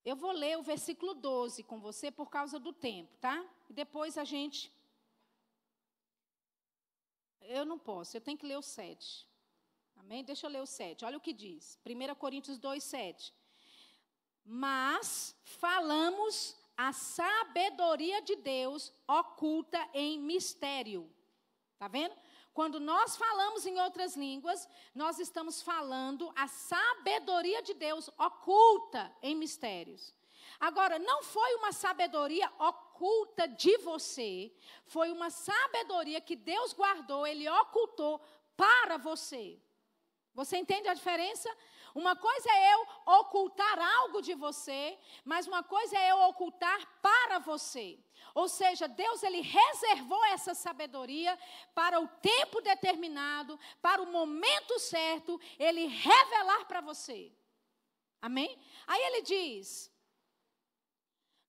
Eu vou ler o versículo 12 com você por causa do tempo, tá? E depois a gente... Eu não posso, eu tenho que ler o 7. Amém? Deixa eu ler o 7. Olha o que diz. 1 Coríntios 2, 7. Mas falamos a sabedoria de Deus oculta em mistério. Está vendo? Quando nós falamos em outras línguas, nós estamos falando a sabedoria de Deus oculta em mistérios. Agora, não foi uma sabedoria oculta de você, foi uma sabedoria que Deus guardou, Ele ocultou para você. Você entende a diferença? Uma coisa é eu ocultar algo de você, mas uma coisa é eu ocultar para você. Ou seja, Deus ele reservou essa sabedoria para o tempo determinado, para o momento certo, Ele revelar para você. Amém? Aí ele diz,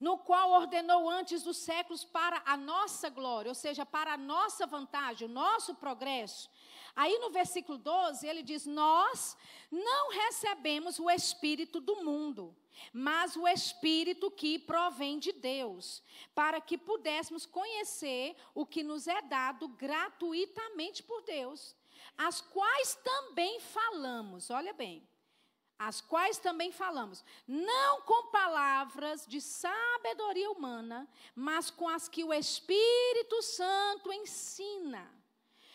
no qual ordenou antes dos séculos para a nossa glória, ou seja, para a nossa vantagem, o nosso progresso. Aí no versículo 12, ele diz, nós não recebemos o Espírito do mundo, mas o Espírito que provém de Deus, para que pudéssemos conhecer o que nos é dado gratuitamente por Deus, as quais também falamos, olha bem, as quais também falamos, não com palavras de sabedoria humana, mas com as que o Espírito Santo ensina.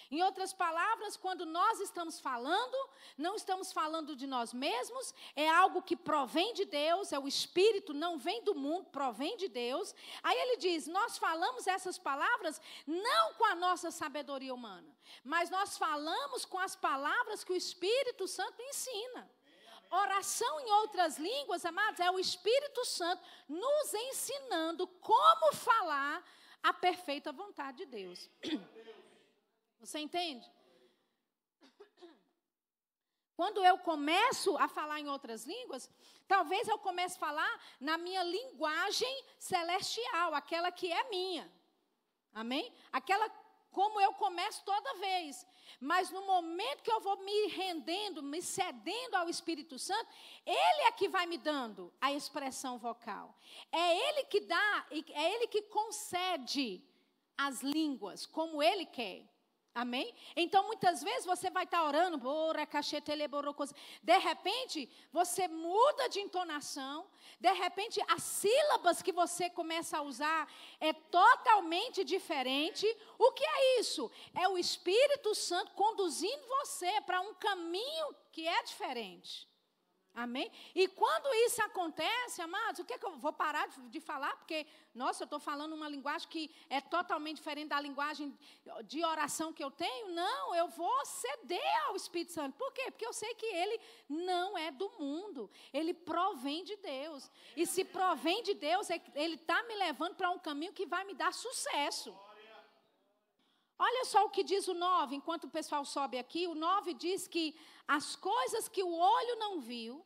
Em outras palavras, quando nós estamos falando, não estamos falando de nós mesmos, é algo que provém de Deus, é o Espírito, não vem do mundo, provém de Deus. Aí ele diz, nós falamos essas palavras não com a nossa sabedoria humana, mas nós falamos com as palavras que o Espírito Santo ensina. Oração em outras línguas, amados, é o Espírito Santo nos ensinando como falar a perfeita vontade de Deus. Você entende? Quando eu começo a falar em outras línguas, talvez eu comece a falar na minha linguagem celestial, aquela que é minha. Amém? Aquela como eu começo toda vez. Mas no momento que eu vou me rendendo, me cedendo ao Espírito Santo, Ele é que vai me dando a expressão vocal. É Ele que dá, é Ele que concede as línguas como Ele quer. Amém? Então, muitas vezes você vai estar orando, de repente, você muda de entonação, de repente, as sílabas que você começa a usar é totalmente diferente. O que é isso? É o Espírito Santo conduzindo você para um caminho que é diferente. Amém? E quando isso acontece, amados, o que é que eu vou parar de falar? Porque, nossa, eu estou falando uma linguagem que é totalmente diferente da linguagem de oração que eu tenho. Não, eu vou ceder ao Espírito Santo. Por quê? Porque eu sei que Ele não é do mundo. Ele provém de Deus. E se provém de Deus, Ele está me levando para um caminho que vai me dar sucesso. Olha só o que diz o 9, enquanto o pessoal sobe aqui. O 9 diz que as coisas que o olho não viu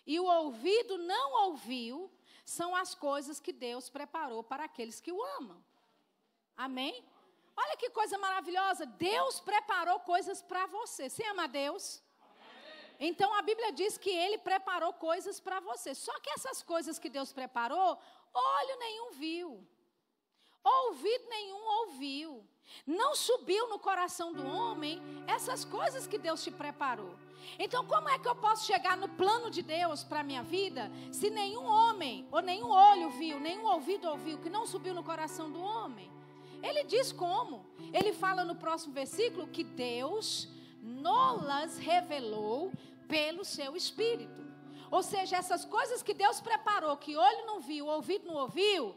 e o ouvido não ouviu são as coisas que Deus preparou para aqueles que o amam. Amém? Olha que coisa maravilhosa. Deus preparou coisas para você. Você ama a Deus? Então a Bíblia diz que Ele preparou coisas para você. Só que essas coisas que Deus preparou, olho nenhum viu, ouvido nenhum ouviu, não subiu no coração do homem essas coisas que Deus te preparou. Então como é que eu posso chegar no plano de Deus para a minha vida, se nenhum homem, ou nenhum olho viu, nenhum ouvido ouviu, que não subiu no coração do homem? Ele diz como. Ele fala no próximo versículo que Deus nos revelou pelo seu Espírito. Ou seja, essas coisas que Deus preparou, que olho não viu, ouvido não ouviu,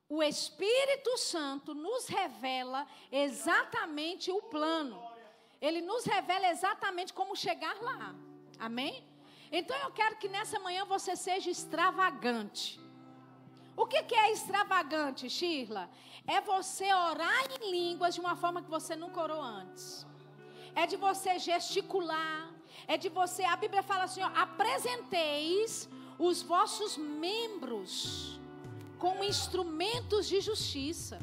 o Espírito Santo nos revela exatamente o plano. Ele nos revela exatamente como chegar lá. Amém? Então eu quero que nessa manhã você seja extravagante. O que é extravagante, Shirla? É você orar em línguas de uma forma que você nunca orou antes. É de você gesticular. É de você, a Bíblia fala assim, ó, apresenteis os vossos membros como instrumentos de justiça.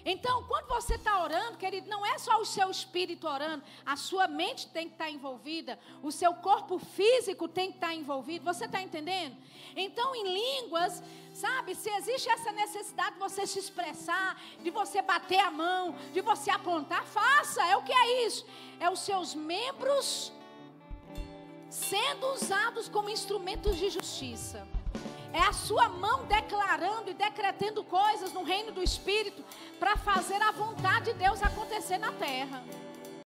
Então, quando você está orando, querido, não é só o seu espírito orando, a sua mente tem que estar envolvida, o seu corpo físico tem que estar envolvido, você está entendendo? Então, em línguas, sabe, se existe essa necessidade de você se expressar, de você bater a mão, de você apontar, faça, é o que é isso? É os seus membros sendo usados como instrumentos de justiça. É a sua mão declarando e decretando coisas no reino do Espírito para fazer a vontade de Deus acontecer na terra.